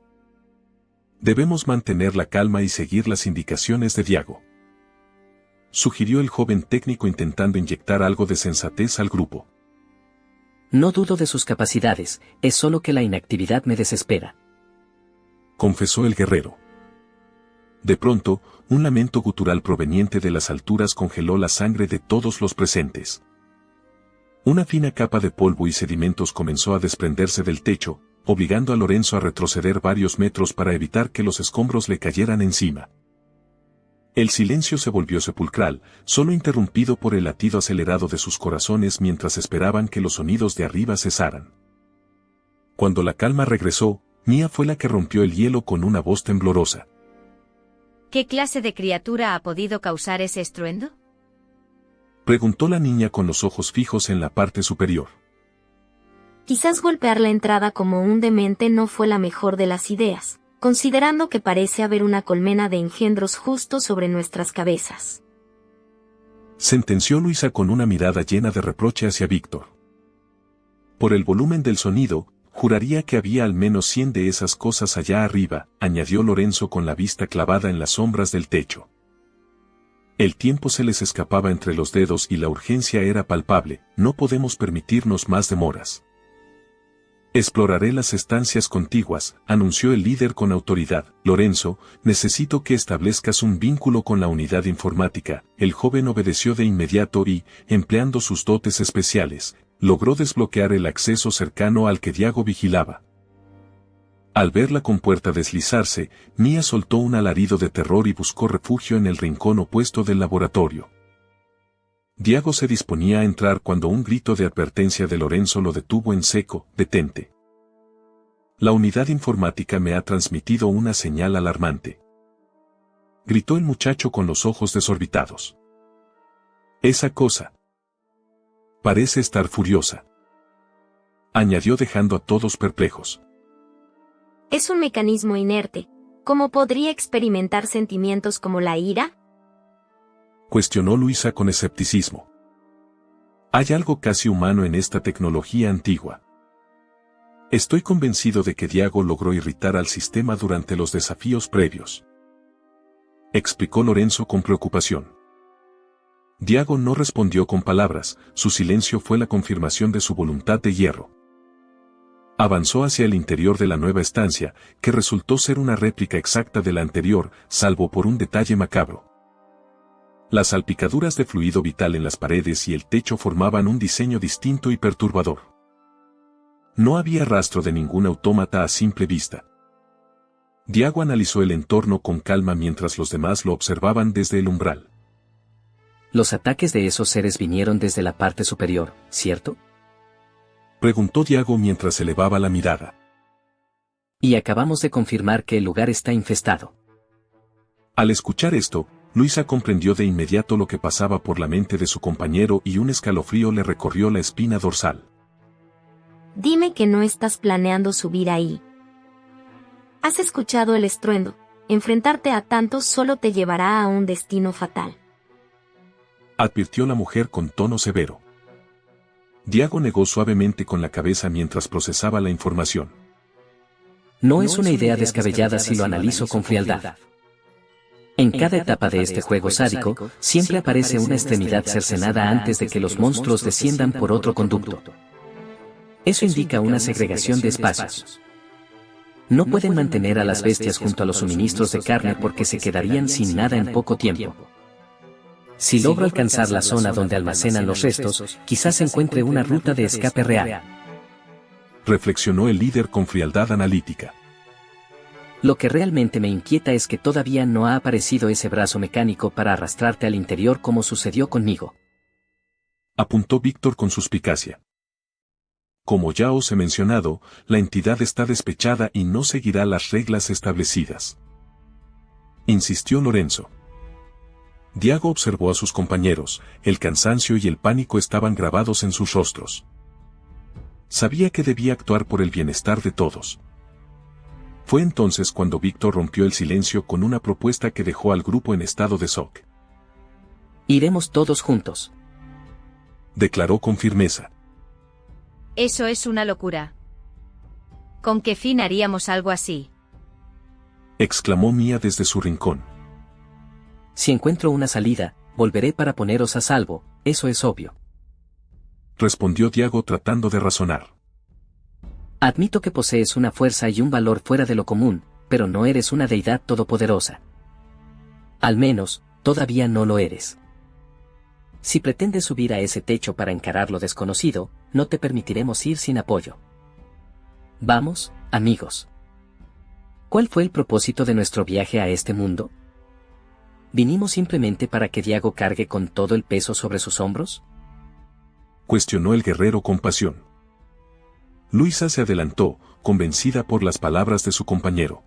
Debemos mantener la calma y seguir las indicaciones de Diago. Sugirió el joven técnico intentando inyectar algo de sensatez al grupo. No dudo de sus capacidades, es solo que la inactividad me desespera. Confesó el guerrero. De pronto, un lamento gutural proveniente de las alturas congeló la sangre de todos los presentes. Una fina capa de polvo y sedimentos comenzó a desprenderse del techo, obligando a Lorenzo a retroceder varios metros para evitar que los escombros le cayeran encima. El silencio se volvió sepulcral, solo interrumpido por el latido acelerado de sus corazones mientras esperaban que los sonidos de arriba cesaran. Cuando la calma regresó, Mia fue la que rompió el hielo con una voz temblorosa. ¿Qué clase de criatura ha podido causar ese estruendo?, preguntó la niña con los ojos fijos en la parte superior. Quizás golpear la entrada como un demente no fue la mejor de las ideas, considerando que parece haber una colmena de engendros justo sobre nuestras cabezas. Sentenció Luisa con una mirada llena de reproche hacia Víctor. Por el volumen del sonido, juraría que había al menos 100 de esas cosas allá arriba, añadió Lorenzo con la vista clavada en las sombras del techo. El tiempo se les escapaba entre los dedos y la urgencia era palpable, no podemos permitirnos más demoras. Exploraré las estancias contiguas, anunció el líder con autoridad. Lorenzo, necesito que establezcas un vínculo con la unidad informática. El joven obedeció de inmediato y, empleando sus dotes especiales, logró desbloquear el acceso cercano al que Diago vigilaba. Al ver la compuerta deslizarse, Mia soltó un alarido de terror y buscó refugio en el rincón opuesto del laboratorio. Diago se disponía a entrar cuando un grito de advertencia de Lorenzo lo detuvo en seco. «Detente. La unidad informática me ha transmitido una señal alarmante», gritó el muchacho con los ojos desorbitados. «Esa cosa parece estar furiosa», añadió dejando a todos perplejos. Es un mecanismo inerte. ¿Cómo podría experimentar sentimientos como la ira?, cuestionó Luisa con escepticismo. Hay algo casi humano en esta tecnología antigua. Estoy convencido de que Diago logró irritar al sistema durante los desafíos previos, explicó Lorenzo con preocupación. Diago no respondió con palabras, su silencio fue la confirmación de su voluntad de hierro. Avanzó hacia el interior de la nueva estancia, que resultó ser una réplica exacta de la anterior, salvo por un detalle macabro. Las salpicaduras de fluido vital en las paredes y el techo formaban un diseño distinto y perturbador. No había rastro de ningún autómata a simple vista. Diago analizó el entorno con calma mientras los demás lo observaban desde el umbral. Los ataques de esos seres vinieron desde la parte superior, ¿cierto?, preguntó Diago mientras elevaba la mirada. Y acabamos de confirmar que el lugar está infestado. Al escuchar esto, Luisa comprendió de inmediato lo que pasaba por la mente de su compañero y un escalofrío le recorrió la espina dorsal. Dime que no estás planeando subir ahí. Has escuchado el estruendo. Enfrentarte a tantos solo te llevará a un destino fatal. Advirtió la mujer con tono severo. Diago negó suavemente con la cabeza mientras procesaba la información. No es una idea descabellada si lo analizo con frialdad. En cada etapa de este juego sádico, siempre aparece una extremidad cercenada antes de que los monstruos desciendan por otro conducto. Eso indica una segregación de espacios. No pueden mantener a las bestias junto a los suministros de carne porque se quedarían sin nada en poco tiempo. Si logro alcanzar la zona donde almacenan los restos, quizás encuentre una ruta de escape real. Reflexionó el líder con frialdad analítica. Lo que realmente me inquieta es que todavía no ha aparecido ese brazo mecánico para arrastrarte al interior como sucedió conmigo. Apuntó Víctor con suspicacia. Como ya os he mencionado, la entidad está despechada y no seguirá las reglas establecidas. Insistió Lorenzo. Diago observó a sus compañeros, el cansancio y el pánico estaban grabados en sus rostros. Sabía que debía actuar por el bienestar de todos. Fue entonces cuando Víctor rompió el silencio con una propuesta que dejó al grupo en estado de shock. Iremos todos juntos. Declaró con firmeza. Eso es una locura. ¿Con qué fin haríamos algo así? Exclamó Mía desde su rincón. Si encuentro una salida, volveré para poneros a salvo, eso es obvio. Respondió Diago tratando de razonar. Admito que posees una fuerza y un valor fuera de lo común, pero no eres una deidad todopoderosa. Al menos, todavía no lo eres. Si pretendes subir a ese techo para encarar lo desconocido, no te permitiremos ir sin apoyo. Vamos, amigos. ¿Cuál fue el propósito de nuestro viaje a este mundo? ¿Vinimos simplemente para que Diago cargue con todo el peso sobre sus hombros? Cuestionó el guerrero con pasión. Luisa se adelantó, convencida por las palabras de su compañero.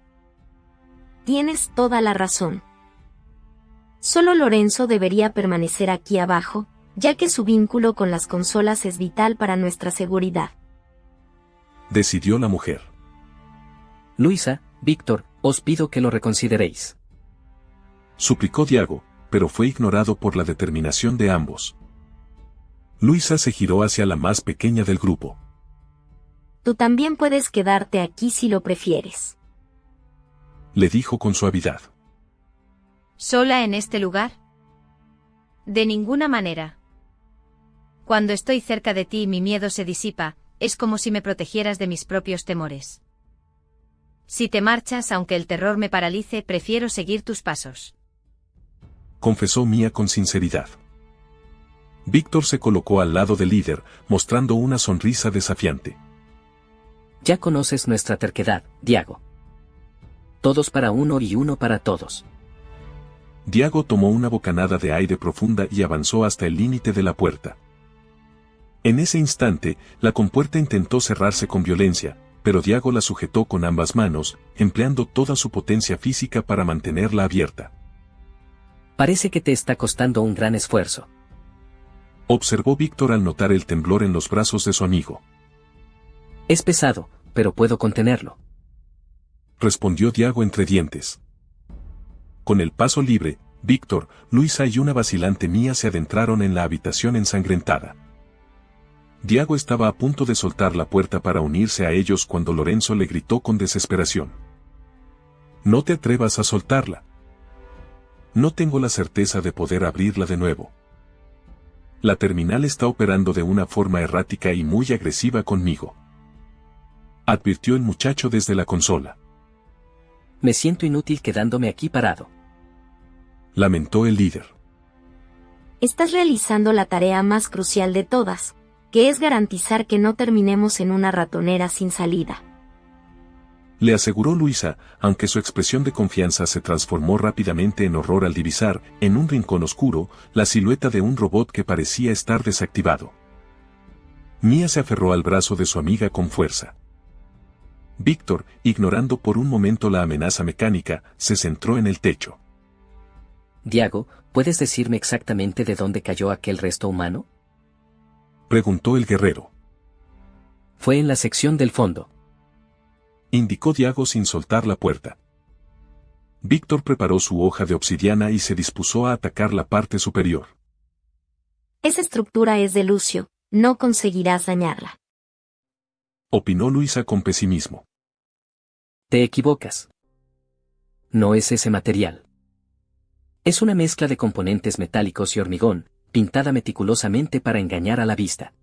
Tienes toda la razón. Solo Lorenzo debería permanecer aquí abajo, ya que su vínculo con las consolas es vital para nuestra seguridad. Decidió la mujer. Luisa, Víctor, os pido que lo reconsideréis. Suplicó Diago, pero fue ignorado por la determinación de ambos. Luisa se giró hacia la más pequeña del grupo. Tú también puedes quedarte aquí si lo prefieres. Le dijo con suavidad. ¿Sola en este lugar? De ninguna manera. Cuando estoy cerca de ti mi miedo se disipa, es como si me protegieras de mis propios temores. Si te marchas aunque el terror me paralice, prefiero seguir tus pasos. Confesó Mía con sinceridad. Víctor se colocó al lado del líder, mostrando una sonrisa desafiante. Ya conoces nuestra terquedad, Diago. Todos para uno y uno para todos. Diago tomó una bocanada de aire profunda y avanzó hasta el límite de la puerta. En ese instante, la compuerta intentó cerrarse con violencia, pero Diago la sujetó con ambas manos, empleando toda su potencia física para mantenerla abierta. Parece que te está costando un gran esfuerzo. Observó Víctor al notar el temblor en los brazos de su amigo. Es pesado, pero puedo contenerlo. Respondió Diago entre dientes. Con el paso libre, Víctor, Luisa y una vacilante Mía se adentraron en la habitación ensangrentada. Diago estaba a punto de soltar la puerta para unirse a ellos cuando Lorenzo le gritó con desesperación. No te atrevas a soltarla. No tengo la certeza de poder abrirla de nuevo. La terminal está operando de una forma errática y muy agresiva conmigo. Advirtió el muchacho desde la consola. Me siento inútil quedándome aquí parado. Lamentó el líder. Estás realizando la tarea más crucial de todas, que es garantizar que no terminemos en una ratonera sin salida. Le aseguró Luisa, aunque su expresión de confianza se transformó rápidamente en horror al divisar, en un rincón oscuro, la silueta de un robot que parecía estar desactivado. Mía se aferró al brazo de su amiga con fuerza. Víctor, ignorando por un momento la amenaza mecánica, se centró en el techo. Diago, ¿puedes decirme exactamente de dónde cayó aquel resto humano? Preguntó el guerrero. Fue en la sección del fondo. Indicó Diago sin soltar la puerta. Víctor preparó su hoja de obsidiana y se dispuso a atacar la parte superior. Esa estructura es de lucio, no conseguirás dañarla. Opinó Luisa con pesimismo. Te equivocas. No es ese material. Es una mezcla de componentes metálicos y hormigón, pintada meticulosamente para engañar a la vista.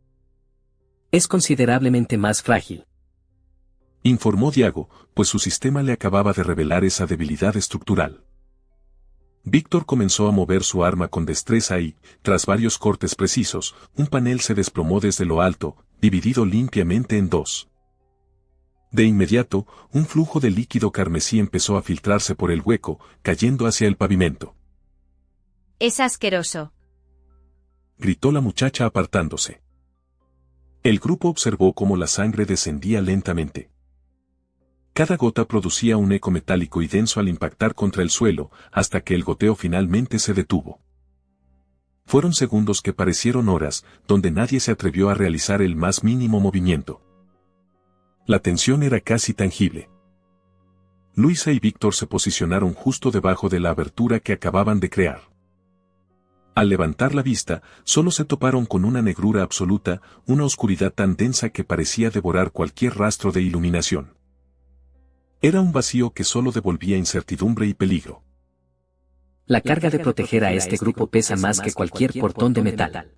Es considerablemente más frágil. Informó Diago, pues su sistema le acababa de revelar esa debilidad estructural. Víctor comenzó a mover su arma con destreza y, tras varios cortes precisos, un panel se desplomó desde lo alto, dividido limpiamente en dos. De inmediato, un flujo de líquido carmesí empezó a filtrarse por el hueco, cayendo hacia el pavimento. Es asqueroso. Gritó la muchacha apartándose. El grupo observó cómo la sangre descendía lentamente. Cada gota producía un eco metálico y denso al impactar contra el suelo, hasta que el goteo finalmente se detuvo. Fueron segundos que parecieron horas, donde nadie se atrevió a realizar el más mínimo movimiento. La tensión era casi tangible. Luisa y Víctor se posicionaron justo debajo de la abertura que acababan de crear. Al levantar la vista, solo se toparon con una negrura absoluta, una oscuridad tan densa que parecía devorar cualquier rastro de iluminación. Era un vacío que solo devolvía incertidumbre y peligro. La carga de proteger a este grupo pesa más que cualquier portón de metal.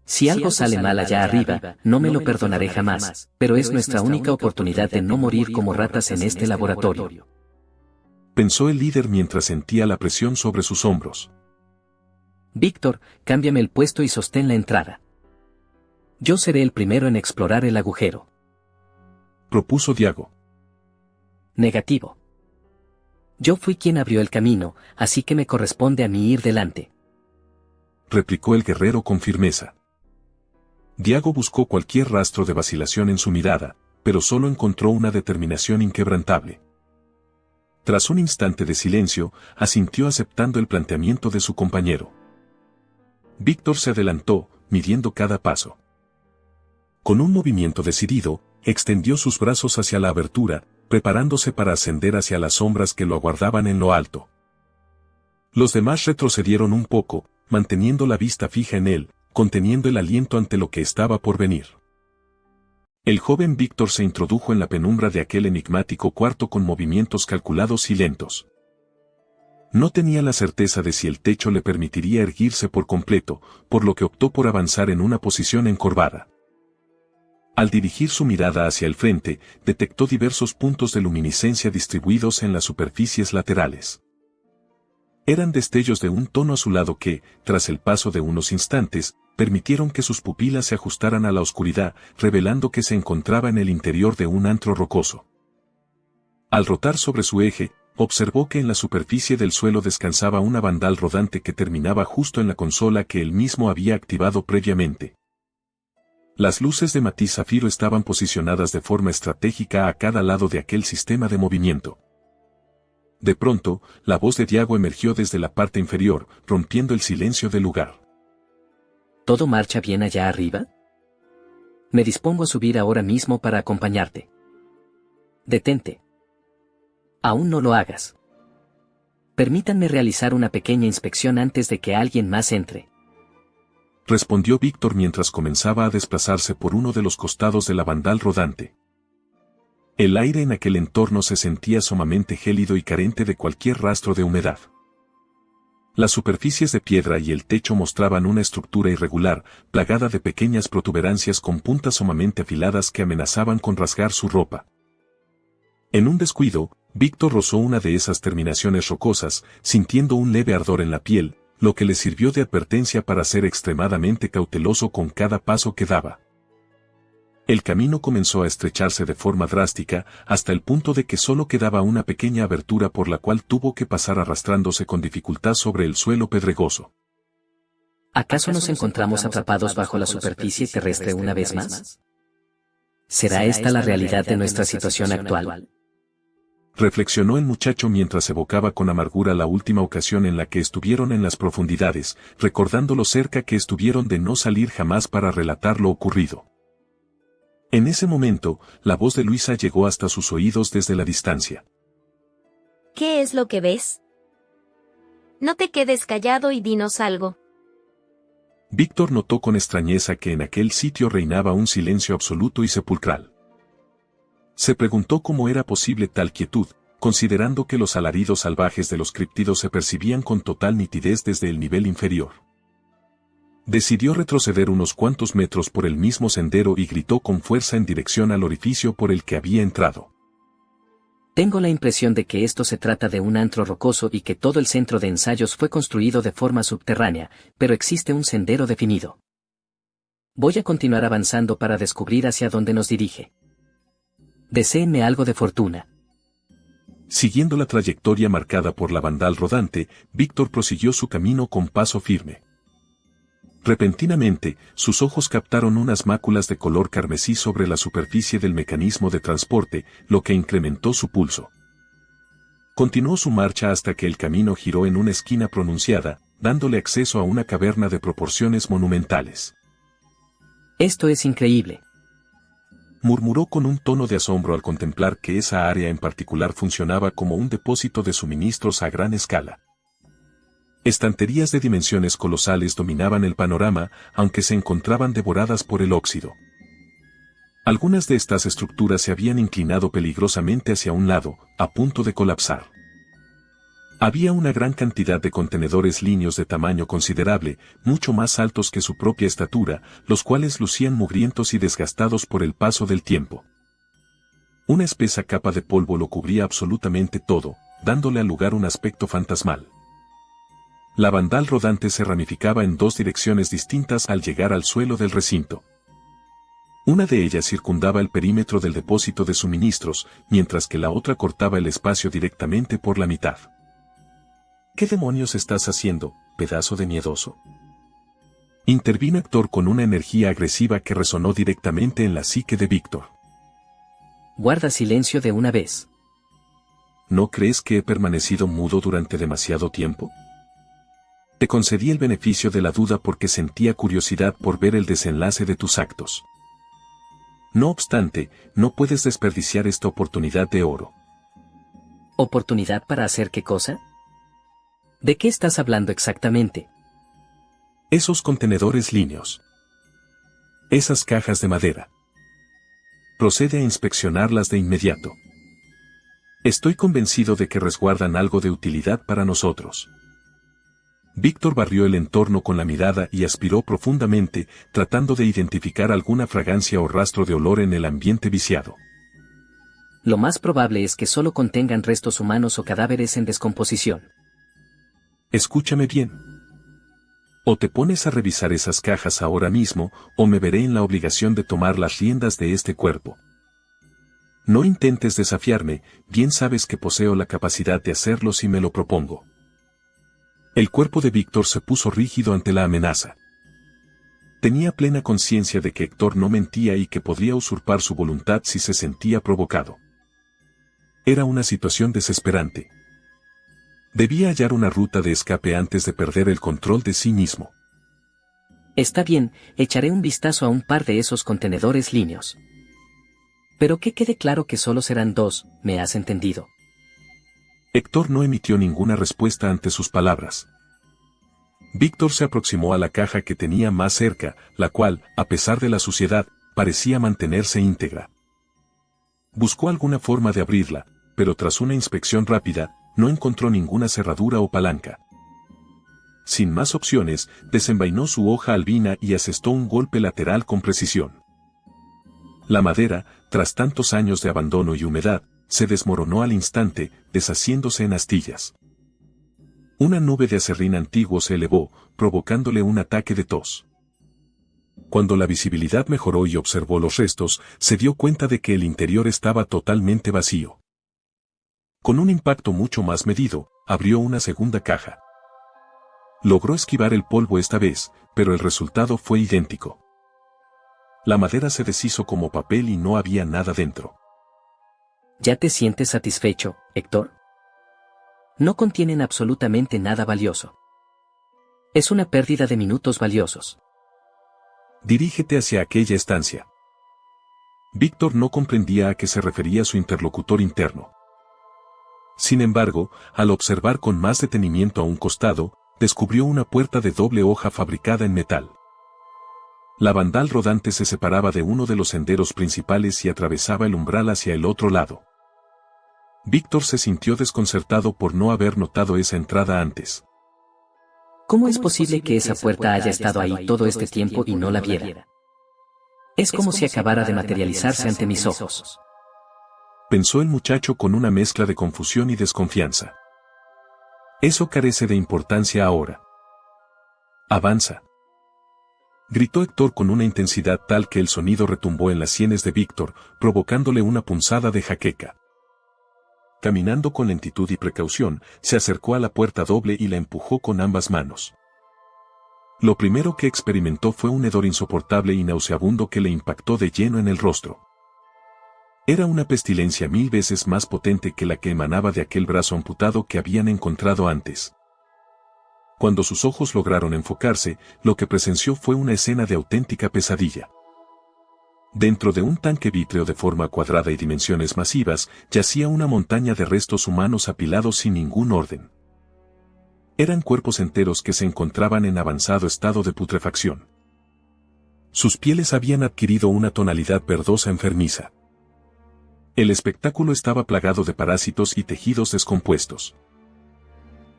Si algo sale mal allá arriba, no me lo perdonaré jamás, pero es nuestra única oportunidad de no morir como ratas en este laboratorio. Pensó el líder mientras sentía la presión sobre sus hombros. Víctor, cámbiame el puesto y sostén la entrada. Yo seré el primero en explorar el agujero. Propuso Diago. Negativo. Yo fui quien abrió el camino, así que me corresponde a mí ir delante. Replicó el guerrero con firmeza. Diago buscó cualquier rastro de vacilación en su mirada, pero solo encontró una determinación inquebrantable. Tras un instante de silencio, asintió aceptando el planteamiento de su compañero. Víctor se adelantó, midiendo cada paso. Con un movimiento decidido, extendió sus brazos hacia la abertura, preparándose para ascender hacia las sombras que lo aguardaban en lo alto. Los demás retrocedieron un poco, manteniendo la vista fija en él, conteniendo el aliento ante lo que estaba por venir. El joven Víctor se introdujo en la penumbra de aquel enigmático cuarto con movimientos calculados y lentos. No tenía la certeza de si el techo le permitiría erguirse por completo, por lo que optó por avanzar en una posición encorvada. Al dirigir su mirada hacia el frente, detectó diversos puntos de luminiscencia distribuidos en las superficies laterales. Eran destellos de un tono azulado que, tras el paso de unos instantes, permitieron que sus pupilas se ajustaran a la oscuridad, revelando que se encontraba en el interior de un antro rocoso. Al rotar sobre su eje, observó que en la superficie del suelo descansaba una bandal rodante que terminaba justo en la consola que él mismo había activado previamente. Las luces de matiz zafiro estaban posicionadas de forma estratégica a cada lado de aquel sistema de movimiento. De pronto, la voz de Diago emergió desde la parte inferior, rompiendo el silencio del lugar. ¿Todo marcha bien allá arriba? Me dispongo a subir ahora mismo para acompañarte. Detente. Aún no lo hagas. Permítanme realizar una pequeña inspección antes de que alguien más entre. Respondió Víctor mientras comenzaba a desplazarse por uno de los costados de la bandal rodante. El aire en aquel entorno se sentía sumamente gélido y carente de cualquier rastro de humedad. Las superficies de piedra y el techo mostraban una estructura irregular, plagada de pequeñas protuberancias con puntas sumamente afiladas que amenazaban con rasgar su ropa. En un descuido, Víctor rozó una de esas terminaciones rocosas, sintiendo un leve ardor en la piel, lo que le sirvió de advertencia para ser extremadamente cauteloso con cada paso que daba. El camino comenzó a estrecharse de forma drástica, hasta el punto de que solo quedaba una pequeña abertura por la cual tuvo que pasar arrastrándose con dificultad sobre el suelo pedregoso. ¿Acaso nos encontramos atrapados bajo la superficie terrestre una vez más? ¿Será esta la realidad de nuestra situación actual? Reflexionó el muchacho mientras evocaba con amargura la última ocasión en la que estuvieron en las profundidades, recordando lo cerca que estuvieron de no salir jamás para relatar lo ocurrido. En ese momento, la voz de Luisa llegó hasta sus oídos desde la distancia. ¿Qué es lo que ves? No te quedes callado y dinos algo. Víctor notó con extrañeza que en aquel sitio reinaba un silencio absoluto y sepulcral. Se preguntó cómo era posible tal quietud, considerando que los alaridos salvajes de los críptidos se percibían con total nitidez desde el nivel inferior. Decidió retroceder unos cuantos metros por el mismo sendero y gritó con fuerza en dirección al orificio por el que había entrado. Tengo la impresión de que esto se trata de un antro rocoso y que todo el centro de ensayos fue construido de forma subterránea, pero existe un sendero definido. Voy a continuar avanzando para descubrir hacia dónde nos dirige. Deséenme algo de fortuna. Siguiendo la trayectoria marcada por la bandal rodante, Víctor prosiguió su camino con paso firme. Repentinamente, sus ojos captaron unas máculas de color carmesí sobre la superficie del mecanismo de transporte, lo que incrementó su pulso. Continuó su marcha hasta que el camino giró en una esquina pronunciada, dándole acceso a una caverna de proporciones monumentales. Esto es increíble. Murmuró con un tono de asombro al contemplar que esa área en particular funcionaba como un depósito de suministros a gran escala. Estanterías de dimensiones colosales dominaban el panorama, aunque se encontraban devoradas por el óxido. Algunas de estas estructuras se habían inclinado peligrosamente hacia un lado, a punto de colapsar. Había una gran cantidad de contenedores líneos de tamaño considerable, mucho más altos que su propia estatura, los cuales lucían mugrientos y desgastados por el paso del tiempo. Una espesa capa de polvo lo cubría absolutamente todo, dándole al lugar un aspecto fantasmal. La bandal rodante se ramificaba en dos direcciones distintas al llegar al suelo del recinto. Una de ellas circundaba el perímetro del depósito de suministros, mientras que la otra cortaba el espacio directamente por la mitad. ¿Qué demonios estás haciendo, pedazo de miedoso? Intervino Héctor con una energía agresiva que resonó directamente en la psique de Víctor. Guarda silencio de una vez. ¿No crees que he permanecido mudo durante demasiado tiempo? Te concedí el beneficio de la duda porque sentía curiosidad por ver el desenlace de tus actos. No obstante, no puedes desperdiciar esta oportunidad de oro. ¿Oportunidad para hacer qué cosa? ¿De qué estás hablando exactamente? Esos contenedores líneos. Esas cajas de madera. Procede a inspeccionarlas de inmediato. Estoy convencido de que resguardan algo de utilidad para nosotros. Víctor barrió el entorno con la mirada y aspiró profundamente, tratando de identificar alguna fragancia o rastro de olor en el ambiente viciado. Lo más probable es que solo contengan restos humanos o cadáveres en descomposición. Escúchame bien. O te pones a revisar esas cajas ahora mismo, o me veré en la obligación de tomar las riendas de este cuerpo. No intentes desafiarme, bien sabes que poseo la capacidad de hacerlo si me lo propongo. El cuerpo de Víctor se puso rígido ante la amenaza. Tenía plena conciencia de que Héctor no mentía y que podría usurpar su voluntad si se sentía provocado. Era una situación desesperante. Debía hallar una ruta de escape antes de perder el control de sí mismo. Está bien, echaré un vistazo a un par de esos contenedores líneos. Pero que quede claro que solo serán 2, ¿me has entendido? Héctor no emitió ninguna respuesta ante sus palabras. Víctor se aproximó a la caja que tenía más cerca, la cual, a pesar de la suciedad, parecía mantenerse íntegra. Buscó alguna forma de abrirla, pero tras una inspección rápida, no encontró ninguna cerradura o palanca. Sin más opciones, desenvainó su hoja albina y asestó un golpe lateral con precisión. La madera, tras tantos años de abandono y humedad, se desmoronó al instante, deshaciéndose en astillas. Una nube de aserrín antiguo se elevó, provocándole un ataque de tos. Cuando la visibilidad mejoró y observó los restos, se dio cuenta de que el interior estaba totalmente vacío. Con un impacto mucho más medido, abrió una segunda caja. Logró esquivar el polvo esta vez, pero el resultado fue idéntico. La madera se deshizo como papel y no había nada dentro. ¿Ya te sientes satisfecho, Héctor? No contienen absolutamente nada valioso. Es una pérdida de minutos valiosos. Dirígete hacia aquella estancia. Víctor no comprendía a qué se refería su interlocutor interno. Sin embargo, al observar con más detenimiento a un costado, descubrió una puerta de doble hoja fabricada en metal. La bandal rodante se separaba de uno de los senderos principales y atravesaba el umbral hacia el otro lado. Víctor se sintió desconcertado por no haber notado esa entrada antes. ¿Cómo es posible que esa puerta haya estado ahí todo este tiempo y no la viera? Es como si acabara de materializarse ante mis ojos. Pensó el muchacho con una mezcla de confusión y desconfianza. Eso carece de importancia ahora. Avanza. Gritó Héctor con una intensidad tal que el sonido retumbó en las sienes de Víctor, provocándole una punzada de jaqueca. Caminando con lentitud y precaución, se acercó a la puerta doble y la empujó con ambas manos. Lo primero que experimentó fue un hedor insoportable y nauseabundo que le impactó de lleno en el rostro. Era una pestilencia 1000 veces más potente que la que emanaba de aquel brazo amputado que habían encontrado antes. Cuando sus ojos lograron enfocarse, lo que presenció fue una escena de auténtica pesadilla. Dentro de un tanque vítreo de forma cuadrada y dimensiones masivas, yacía una montaña de restos humanos apilados sin ningún orden. Eran cuerpos enteros que se encontraban en avanzado estado de putrefacción. Sus pieles habían adquirido una tonalidad verdosa enfermiza. El espectáculo estaba plagado de parásitos y tejidos descompuestos.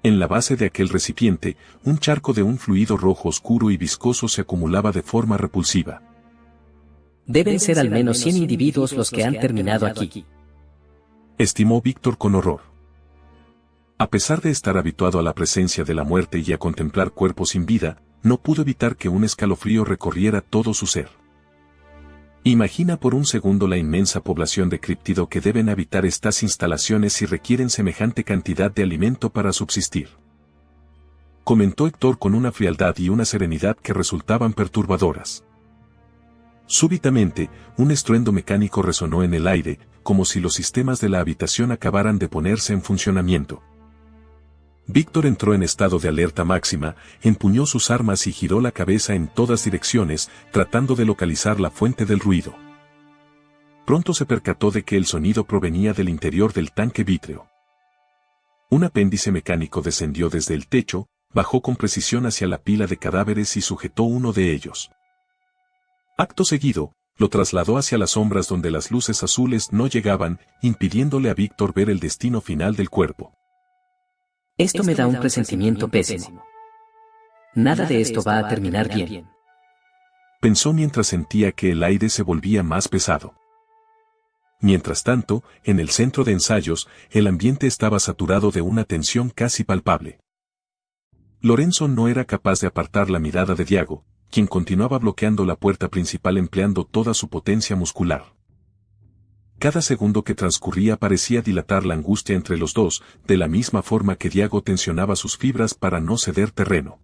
En la base de aquel recipiente, un charco de un fluido rojo oscuro y viscoso se acumulaba de forma repulsiva. Deben ser al menos 100 individuos los que han terminado aquí, estimó Víctor con horror. A pesar de estar habituado a la presencia de la muerte y a contemplar cuerpos sin vida, no pudo evitar que un escalofrío recorriera todo su ser. Imagina por un segundo la inmensa población de críptido que deben habitar estas instalaciones si requieren semejante cantidad de alimento para subsistir. Comentó Héctor con una frialdad y una serenidad que resultaban perturbadoras. Súbitamente, un estruendo mecánico resonó en el aire, como si los sistemas de la habitación acabaran de ponerse en funcionamiento. Víctor entró en estado de alerta máxima, empuñó sus armas y giró la cabeza en todas direcciones, tratando de localizar la fuente del ruido. Pronto se percató de que el sonido provenía del interior del tanque vítreo. Un apéndice mecánico descendió desde el techo, bajó con precisión hacia la pila de cadáveres y sujetó uno de ellos. Acto seguido, lo trasladó hacia las sombras donde las luces azules no llegaban, impidiéndole a Víctor ver el destino final del cuerpo. Esto me da un presentimiento pésimo. Nada de esto va a terminar bien. Pensó mientras sentía que el aire se volvía más pesado. Mientras tanto, en el centro de ensayos, el ambiente estaba saturado de una tensión casi palpable. Lorenzo no era capaz de apartar la mirada de Diago, quien continuaba bloqueando la puerta principal empleando toda su potencia muscular. Cada segundo que transcurría parecía dilatar la angustia entre los dos, de la misma forma que Diago tensionaba sus fibras para no ceder terreno.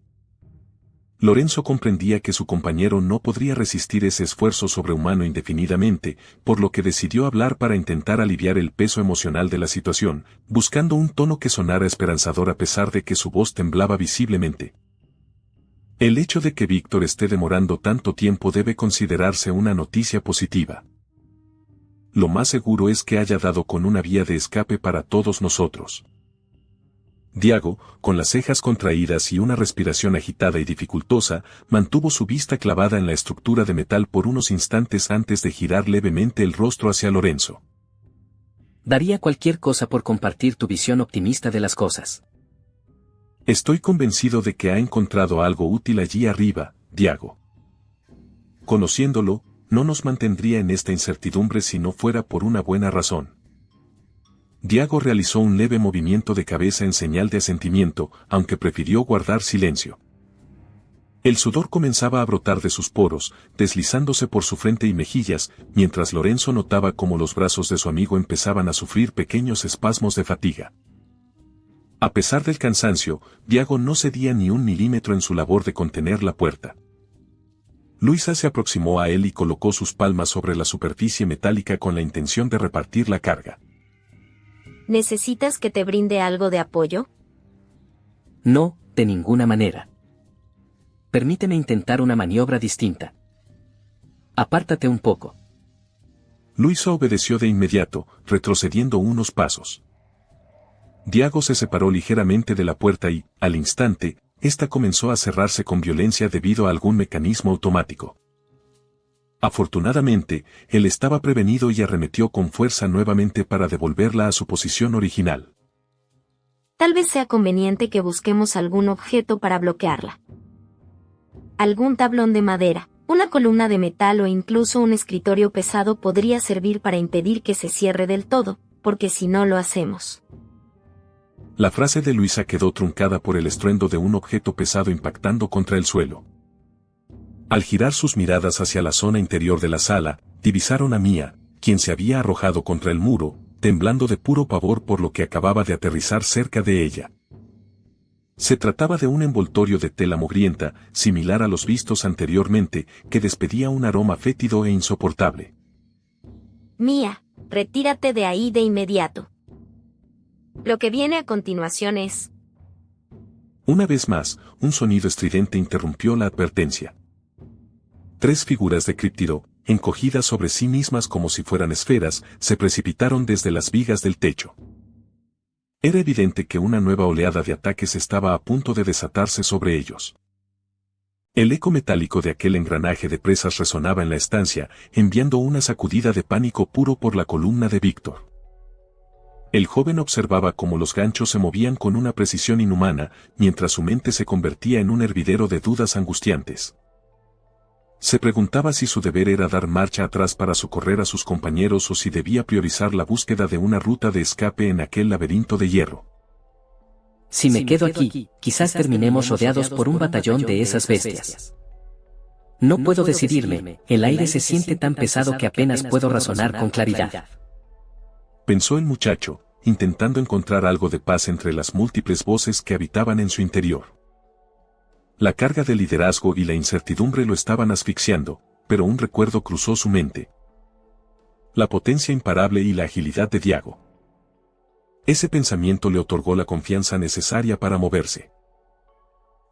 Lorenzo comprendía que su compañero no podría resistir ese esfuerzo sobrehumano indefinidamente, por lo que decidió hablar para intentar aliviar el peso emocional de la situación, buscando un tono que sonara esperanzador a pesar de que su voz temblaba visiblemente. El hecho de que Víctor esté demorando tanto tiempo debe considerarse una noticia positiva. Lo más seguro es que haya dado con una vía de escape para todos nosotros. Diago, con las cejas contraídas y una respiración agitada y dificultosa, mantuvo su vista clavada en la estructura de metal por unos instantes antes de girar levemente el rostro hacia Lorenzo. Daría cualquier cosa por compartir tu visión optimista de las cosas. Estoy convencido de que ha encontrado algo útil allí arriba, Diago. Conociéndolo, no nos mantendría en esta incertidumbre si no fuera por una buena razón. Diago realizó un leve movimiento de cabeza en señal de asentimiento, aunque prefirió guardar silencio. El sudor comenzaba a brotar de sus poros, deslizándose por su frente y mejillas, mientras Lorenzo notaba cómo los brazos de su amigo empezaban a sufrir pequeños espasmos de fatiga. A pesar del cansancio, Diago no cedía ni un milímetro en su labor de contener la puerta. Luisa se aproximó a él y colocó sus palmas sobre la superficie metálica con la intención de repartir la carga. ¿Necesitas que te brinde algo de apoyo? No, de ninguna manera. Permíteme intentar una maniobra distinta. Apártate un poco. Luisa obedeció de inmediato, retrocediendo unos pasos. Diago se separó ligeramente de la puerta y, al instante, ésta comenzó a cerrarse con violencia debido a algún mecanismo automático. Afortunadamente, él estaba prevenido y arremetió con fuerza nuevamente para devolverla a su posición original. Tal vez sea conveniente que busquemos algún objeto para bloquearla. Algún tablón de madera, una columna de metal o incluso un escritorio pesado podría servir para impedir que se cierre del todo, porque si no lo hacemos. La frase de Luisa quedó truncada por el estruendo de un objeto pesado impactando contra el suelo. Al girar sus miradas hacia la zona interior de la sala, divisaron a Mia, quien se había arrojado contra el muro, temblando de puro pavor por lo que acababa de aterrizar cerca de ella. Se trataba de un envoltorio de tela mugrienta, similar a los vistos anteriormente, que despedía un aroma fétido e insoportable. Mia, retírate de ahí de inmediato. Lo que viene a continuación es... Una vez más, un sonido estridente interrumpió la advertencia. 3 figuras de críptido, encogidas sobre sí mismas como si fueran esferas, se precipitaron desde las vigas del techo. Era evidente que una nueva oleada de ataques estaba a punto de desatarse sobre ellos. El eco metálico de aquel engranaje de presas resonaba en la estancia, enviando una sacudida de pánico puro por la columna de Víctor. El joven observaba cómo los ganchos se movían con una precisión inhumana, mientras su mente se convertía en un hervidero de dudas angustiantes. Se preguntaba si su deber era dar marcha atrás para socorrer a sus compañeros o si debía priorizar la búsqueda de una ruta de escape en aquel laberinto de hierro. Si me quedo aquí, quizás terminemos rodeados por un batallón de esas bestias. No puedo decidirme, el aire se siente tan pesado que apenas puedo razonar con claridad. Pensó el muchacho, intentando encontrar algo de paz entre las múltiples voces que habitaban en su interior. La carga de liderazgo y la incertidumbre lo estaban asfixiando, pero un recuerdo cruzó su mente. La potencia imparable y la agilidad de Diago. Ese pensamiento le otorgó la confianza necesaria para moverse.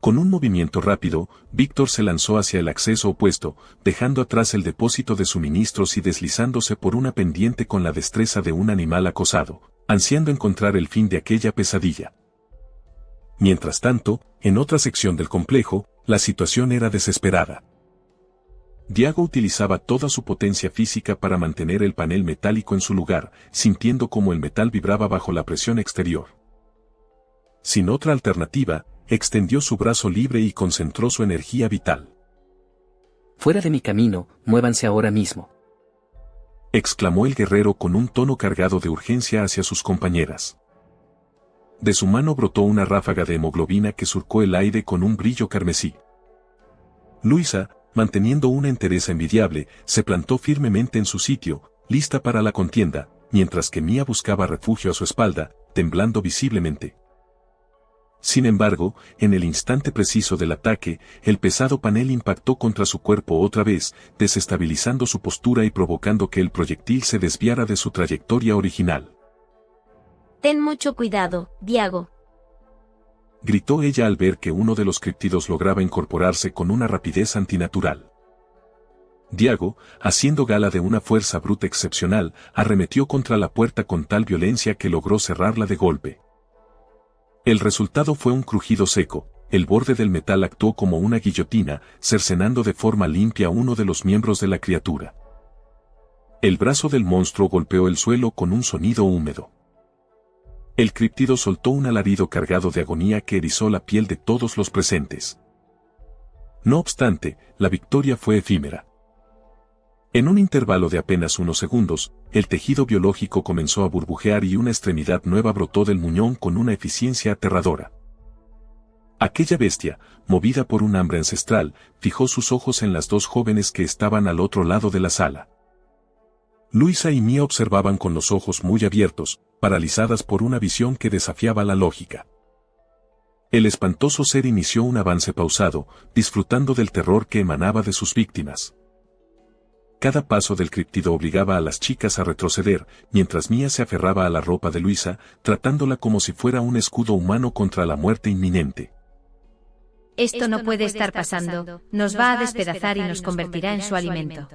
Con un movimiento rápido, Víctor se lanzó hacia el acceso opuesto, dejando atrás el depósito de suministros y deslizándose por una pendiente con la destreza de un animal acosado, ansiando encontrar el fin de aquella pesadilla. Mientras tanto, en otra sección del complejo, la situación era desesperada. Diago utilizaba toda su potencia física para mantener el panel metálico en su lugar, sintiendo cómo el metal vibraba bajo la presión exterior. Sin otra alternativa, extendió su brazo libre y concentró su energía vital. Fuera de mi camino, muévanse ahora mismo. Exclamó el guerrero con un tono cargado de urgencia hacia sus compañeras. De su mano brotó una ráfaga de hemoglobina que surcó el aire con un brillo carmesí. Luisa, manteniendo una entereza envidiable, se plantó firmemente en su sitio, lista para la contienda, mientras que Mia buscaba refugio a su espalda, temblando visiblemente. Sin embargo, en el instante preciso del ataque, el pesado panel impactó contra su cuerpo otra vez, desestabilizando su postura y provocando que el proyectil se desviara de su trayectoria original. Ten mucho cuidado, Diago. Gritó ella al ver que uno de los críptidos lograba incorporarse con una rapidez antinatural. Diago, haciendo gala de una fuerza bruta excepcional, arremetió contra la puerta con tal violencia que logró cerrarla de golpe. El resultado fue un crujido seco, el borde del metal actuó como una guillotina, cercenando de forma limpia uno de los miembros de la criatura. El brazo del monstruo golpeó el suelo con un sonido húmedo. El críptido soltó un alarido cargado de agonía que erizó la piel de todos los presentes. No obstante, la victoria fue efímera. En un intervalo de apenas unos segundos, el tejido biológico comenzó a burbujear y una extremidad nueva brotó del muñón con una eficiencia aterradora. Aquella bestia, movida por un hambre ancestral, fijó sus ojos en las 2 jóvenes que estaban al otro lado de la sala. Luisa y Mia observaban con los ojos muy abiertos, paralizadas por una visión que desafiaba la lógica. El espantoso ser inició un avance pausado, disfrutando del terror que emanaba de sus víctimas. Cada paso del críptido obligaba a las chicas a retroceder, mientras Mia se aferraba a la ropa de Luisa, tratándola como si fuera un escudo humano contra la muerte inminente. Esto no puede estar pasando, nos va a despedazar y nos convertirá en su alimento.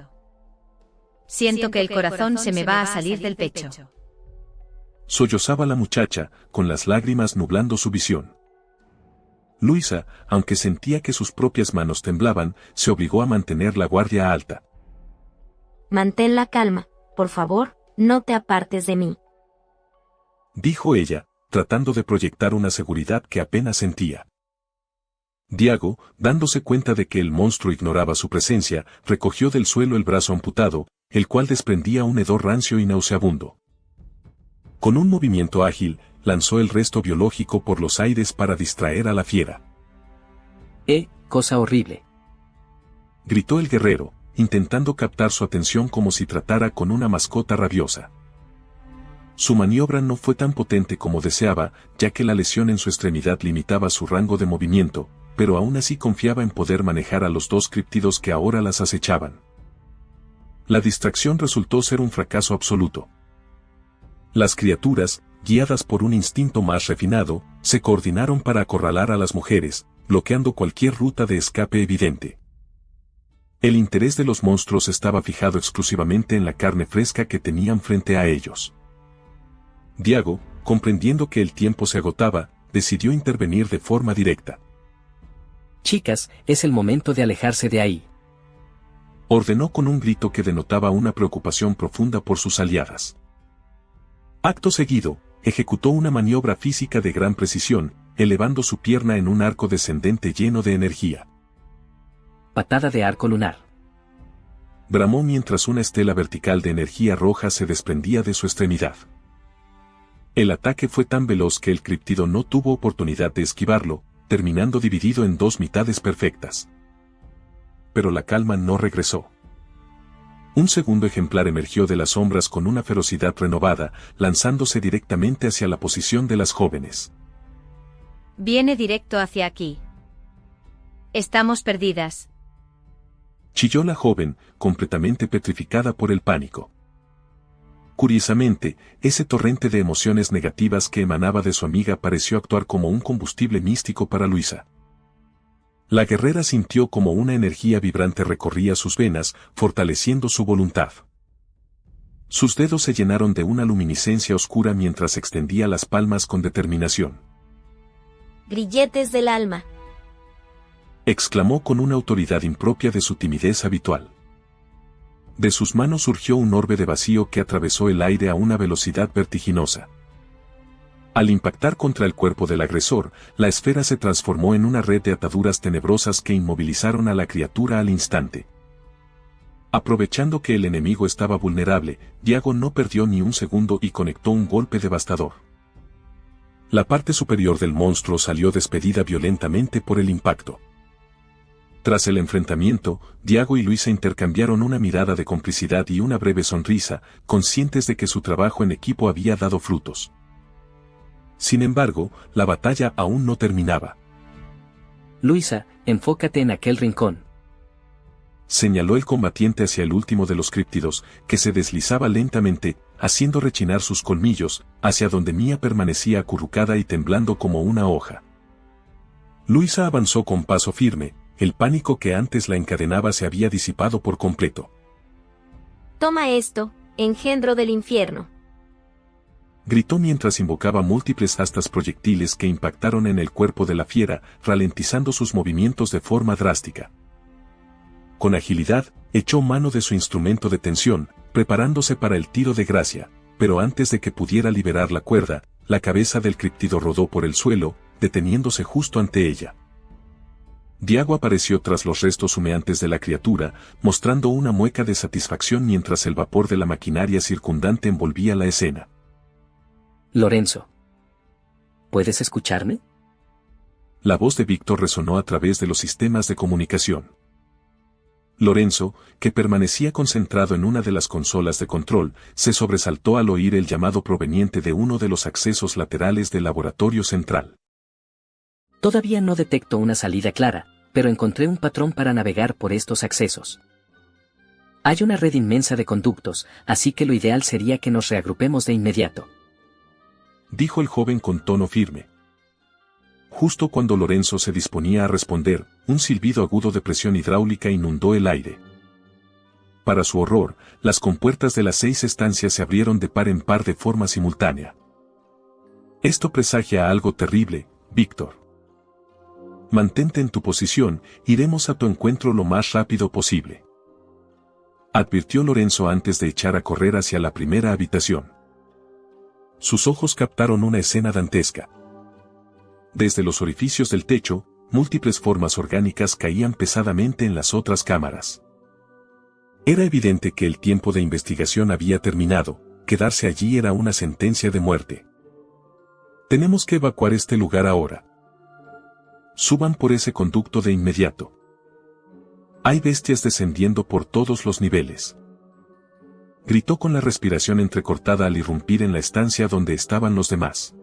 Siento que el corazón se me va a salir del pecho. Sollozaba la muchacha, con las lágrimas nublando su visión. Luisa, aunque sentía que sus propias manos temblaban, se obligó a mantener la guardia alta. Mantén la calma, por favor, no te apartes de mí, dijo ella, tratando de proyectar una seguridad que apenas sentía. Diago, dándose cuenta de que el monstruo ignoraba su presencia, recogió del suelo el brazo amputado, el cual desprendía un hedor rancio y nauseabundo. Con un movimiento ágil, lanzó el resto biológico por los aires para distraer a la fiera. Cosa horrible. Gritó el guerrero, intentando captar su atención como si tratara con una mascota rabiosa. Su maniobra no fue tan potente como deseaba, ya que la lesión en su extremidad limitaba su rango de movimiento, pero aún así confiaba en poder manejar a los dos críptidos que ahora las acechaban. La distracción resultó ser un fracaso absoluto. Las criaturas, guiadas por un instinto más refinado, se coordinaron para acorralar a las mujeres, bloqueando cualquier ruta de escape evidente. El interés de los monstruos estaba fijado exclusivamente en la carne fresca que tenían frente a ellos. Diago, comprendiendo que el tiempo se agotaba, decidió intervenir de forma directa. Chicas, es el momento de alejarse de ahí. Ordenó con un grito que denotaba una preocupación profunda por sus aliadas. Acto seguido, ejecutó una maniobra física de gran precisión, elevando su pierna en un arco descendente lleno de energía. Patada de arco lunar. Bramó mientras una estela vertical de energía roja se desprendía de su extremidad. El ataque fue tan veloz que el críptido no tuvo oportunidad de esquivarlo, terminando dividido en dos mitades perfectas. Pero la calma no regresó. Un segundo ejemplar emergió de las sombras con una ferocidad renovada, lanzándose directamente hacia la posición de las jóvenes. Viene directo hacia aquí. Estamos perdidas. Chilló la joven, completamente petrificada por el pánico. Curiosamente, ese torrente de emociones negativas que emanaba de su amiga pareció actuar como un combustible místico para Luisa. La guerrera sintió como una energía vibrante recorría sus venas, fortaleciendo su voluntad. Sus dedos se llenaron de una luminiscencia oscura mientras extendía las palmas con determinación. Grilletes del alma, exclamó con una autoridad impropia de su timidez habitual. De sus manos surgió un orbe de vacío que atravesó el aire a una velocidad vertiginosa. Al impactar contra el cuerpo del agresor, la esfera se transformó en una red de ataduras tenebrosas que inmovilizaron a la criatura al instante. Aprovechando que el enemigo estaba vulnerable, Diago no perdió ni un segundo y conectó un golpe devastador. La parte superior del monstruo salió despedida violentamente por el impacto. Tras el enfrentamiento, Diago y Luisa intercambiaron una mirada de complicidad y una breve sonrisa, conscientes de que su trabajo en equipo había dado frutos. Sin embargo, la batalla aún no terminaba. Luisa, enfócate en aquel rincón. Señaló el combatiente hacia el último de los críptidos, que se deslizaba lentamente, haciendo rechinar sus colmillos, hacia donde Mia permanecía acurrucada y temblando como una hoja. Luisa avanzó con paso firme, el pánico que antes la encadenaba se había disipado por completo. Toma esto, engendro del infierno, gritó mientras invocaba múltiples astas proyectiles que impactaron en el cuerpo de la fiera, ralentizando sus movimientos de forma drástica. Con agilidad, echó mano de su instrumento de tensión, preparándose para el tiro de gracia, pero antes de que pudiera liberar la cuerda, la cabeza del críptido rodó por el suelo, deteniéndose justo ante ella. Diago apareció tras los restos humeantes de la criatura, mostrando una mueca de satisfacción mientras el vapor de la maquinaria circundante envolvía la escena. Lorenzo. ¿Puedes escucharme? La voz de Víctor resonó a través de los sistemas de comunicación. Lorenzo, que permanecía concentrado en una de las consolas de control, se sobresaltó al oír el llamado proveniente de uno de los accesos laterales del laboratorio central. Todavía no detecto una salida clara, pero encontré un patrón para navegar por estos accesos. Hay una red inmensa de conductos, así que lo ideal sería que nos reagrupemos de inmediato, dijo el joven con tono firme. Justo cuando Lorenzo se disponía a responder, un silbido agudo de presión hidráulica inundó el aire. Para su horror, las compuertas de las 6 estancias se abrieron de par en par de forma simultánea. Esto presagia algo terrible, Víctor. Mantente en tu posición, iremos a tu encuentro lo más rápido posible, advirtió Lorenzo antes de echar a correr hacia la primera habitación. Sus ojos captaron una escena dantesca. Desde los orificios del techo, múltiples formas orgánicas caían pesadamente en las otras cámaras. Era evidente que el tiempo de investigación había terminado, quedarse allí era una sentencia de muerte. Tenemos que evacuar este lugar ahora. Suban por ese conducto de inmediato. Hay bestias descendiendo por todos los niveles. Gritó con la respiración entrecortada al irrumpir en la estancia donde estaban los demás.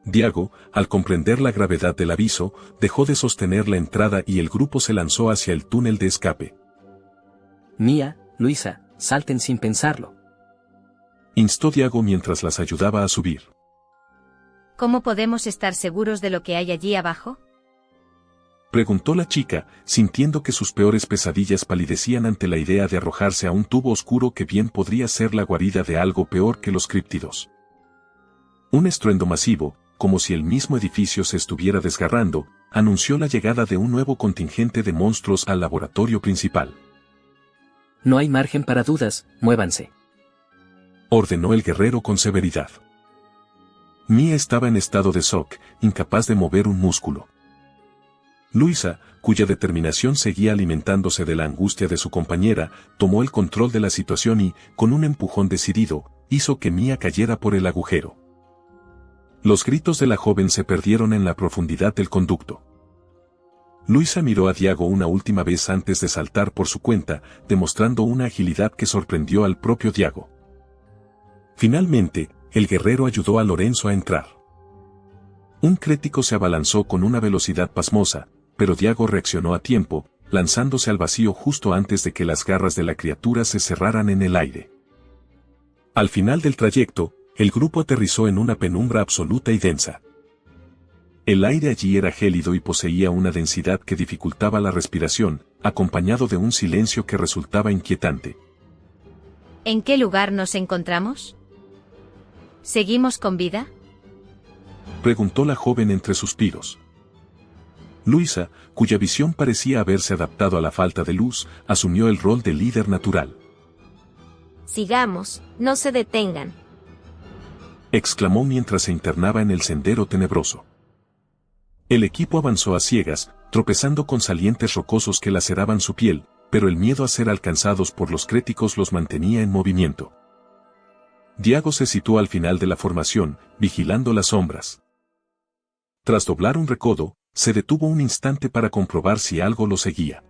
Diago, al comprender la gravedad del aviso, dejó de sostener la entrada y el grupo se lanzó hacia el túnel de escape. Mía, Luisa, salten sin pensarlo, instó Diago mientras las ayudaba a subir. ¿Cómo podemos estar seguros de lo que hay allí abajo? Preguntó la chica, sintiendo que sus peores pesadillas palidecían ante la idea de arrojarse a un tubo oscuro que bien podría ser la guarida de algo peor que los críptidos. Un estruendo masivo, como si el mismo edificio se estuviera desgarrando, anunció la llegada de un nuevo contingente de monstruos al laboratorio principal. No hay margen para dudas, muévanse, ordenó el guerrero con severidad. Mía estaba en estado de shock, incapaz de mover un músculo. Luisa, cuya determinación seguía alimentándose de la angustia de su compañera, tomó el control de la situación y, con un empujón decidido, hizo que Mía cayera por el agujero. Los gritos de la joven se perdieron en la profundidad del conducto. Luisa miró a Diago una última vez antes de saltar por su cuenta, demostrando una agilidad que sorprendió al propio Diago. Finalmente, el guerrero ayudó a Lorenzo a entrar. Un crítico se abalanzó con una velocidad pasmosa, pero Diago reaccionó a tiempo, lanzándose al vacío justo antes de que las garras de la criatura se cerraran en el aire. Al final del trayecto, el grupo aterrizó en una penumbra absoluta y densa. El aire allí era gélido y poseía una densidad que dificultaba la respiración, acompañado de un silencio que resultaba inquietante. ¿En qué lugar nos encontramos? ¿Seguimos con vida? Preguntó la joven entre suspiros. Luisa, cuya visión parecía haberse adaptado a la falta de luz, asumió el rol de líder natural. Sigamos, no se detengan, exclamó mientras se internaba en el sendero tenebroso. El equipo avanzó a ciegas, tropezando con salientes rocosos que laceraban su piel, pero el miedo a ser alcanzados por los críticos los mantenía en movimiento. Diago se situó al final de la formación, vigilando las sombras. Tras doblar un recodo, se detuvo un instante para comprobar si algo lo seguía.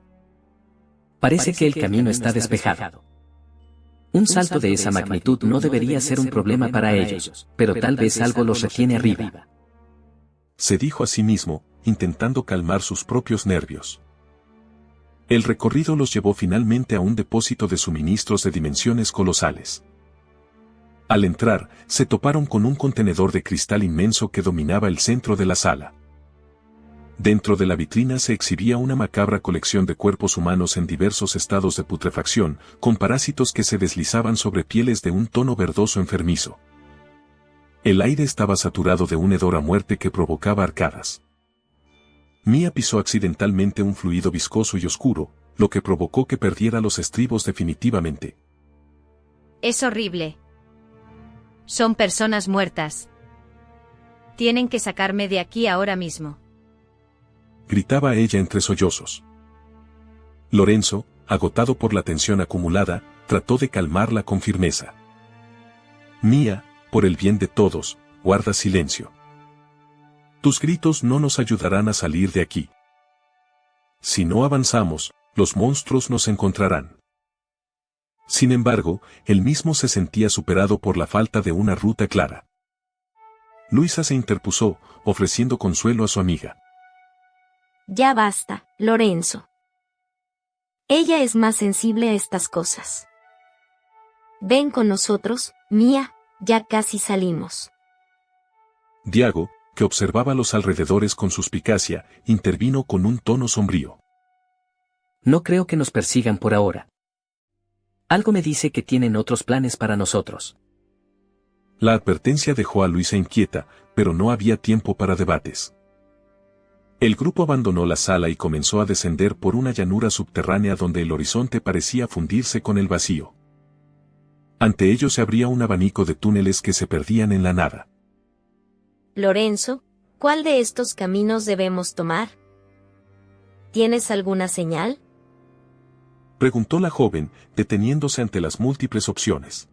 Parece que el camino está despejado. Un salto de esa magnitud no debería ser un problema para ellos, pero tal vez algo los retiene arriba, se dijo a sí mismo, intentando calmar sus propios nervios. El recorrido los llevó finalmente a un depósito de suministros de dimensiones colosales. Al entrar, se toparon con un contenedor de cristal inmenso que dominaba el centro de la sala. Dentro de la vitrina se exhibía una macabra colección de cuerpos humanos en diversos estados de putrefacción, con parásitos que se deslizaban sobre pieles de un tono verdoso enfermizo. El aire estaba saturado de un hedor a muerte que provocaba arcadas. Mía pisó accidentalmente un fluido viscoso y oscuro, lo que provocó que perdiera los estribos definitivamente. Es horrible. Son personas muertas. Tienen que sacarme de aquí ahora mismo, gritaba ella entre sollozos. Lorenzo, agotado por la tensión acumulada, trató de calmarla con firmeza. Mía, por el bien de todos, guarda silencio. Tus gritos no nos ayudarán a salir de aquí. Si no avanzamos, los monstruos nos encontrarán. Sin embargo, él mismo se sentía superado por la falta de una ruta clara. Luisa se interpuso, ofreciendo consuelo a su amiga. Ya basta, Lorenzo. Ella es más sensible a estas cosas. Ven con nosotros, Mía, ya casi salimos. Diago, que observaba los alrededores con suspicacia, intervino con un tono sombrío. No creo que nos persigan por ahora. Algo me dice que tienen otros planes para nosotros. La advertencia dejó a Luisa inquieta, pero no había tiempo para debates. El grupo abandonó la sala y comenzó a descender por una llanura subterránea donde el horizonte parecía fundirse con el vacío. Ante ellos se abría un abanico de túneles que se perdían en la nada. Lorenzo, ¿cuál de estos caminos debemos tomar? ¿Tienes alguna señal? Preguntó la joven, deteniéndose ante las múltiples opciones.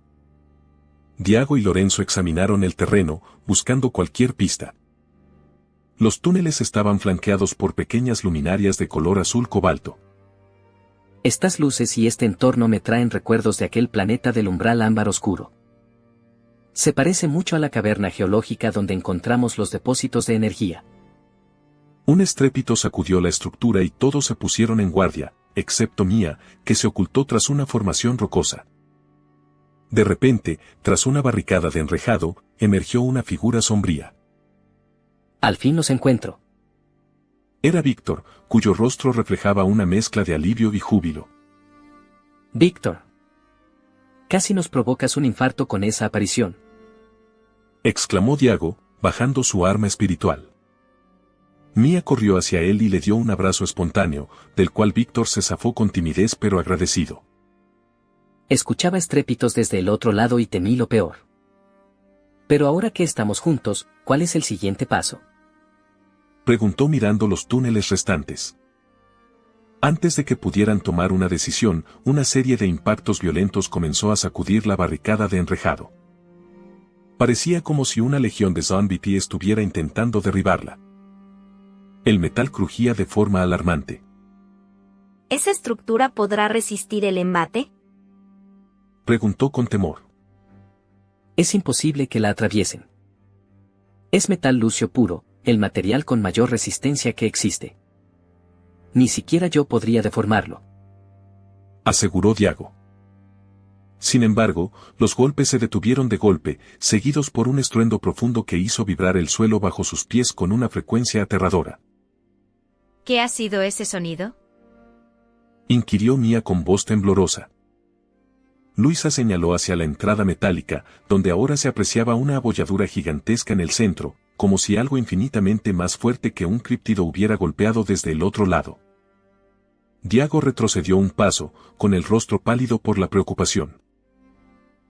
Diago y Lorenzo examinaron el terreno, buscando cualquier pista. Los túneles estaban flanqueados por pequeñas luminarias de color azul cobalto. Estas luces y este entorno me traen recuerdos de aquel planeta del umbral ámbar oscuro. Se parece mucho a la caverna geológica donde encontramos los depósitos de energía. Un estrépito sacudió la estructura y todos se pusieron en guardia, excepto Mía, que se ocultó tras una formación rocosa. De repente, tras una barricada de enrejado, emergió una figura sombría. Al fin los encuentro. Era Víctor, cuyo rostro reflejaba una mezcla de alivio y júbilo. Víctor. Casi nos provocas un infarto con esa aparición. Exclamó Diago, bajando su arma espiritual. Mía corrió hacia él y le dio un abrazo espontáneo, del cual Víctor se zafó con timidez pero agradecido. Escuchaba estrépitos desde el otro lado y temí lo peor. Pero ahora que estamos juntos, ¿cuál es el siguiente paso? Preguntó mirando los túneles restantes. Antes de que pudieran tomar una decisión, una serie de impactos violentos comenzó a sacudir la barricada de enrejado. Parecía como si una legión de zombies estuviera intentando derribarla. El metal crujía de forma alarmante. ¿Esa estructura podrá resistir el embate? Preguntó con temor. Es imposible que la atraviesen. Es metal lucio puro, el material con mayor resistencia que existe. Ni siquiera yo podría deformarlo. Aseguró Diago. Sin embargo, los golpes se detuvieron de golpe, seguidos por un estruendo profundo que hizo vibrar el suelo bajo sus pies con una frecuencia aterradora. ¿Qué ha sido ese sonido? Inquirió Mía con voz temblorosa. Luisa señaló hacia la entrada metálica, donde ahora se apreciaba una abolladura gigantesca en el centro, como si algo infinitamente más fuerte que un críptido hubiera golpeado desde el otro lado. Diago retrocedió un paso, con el rostro pálido por la preocupación.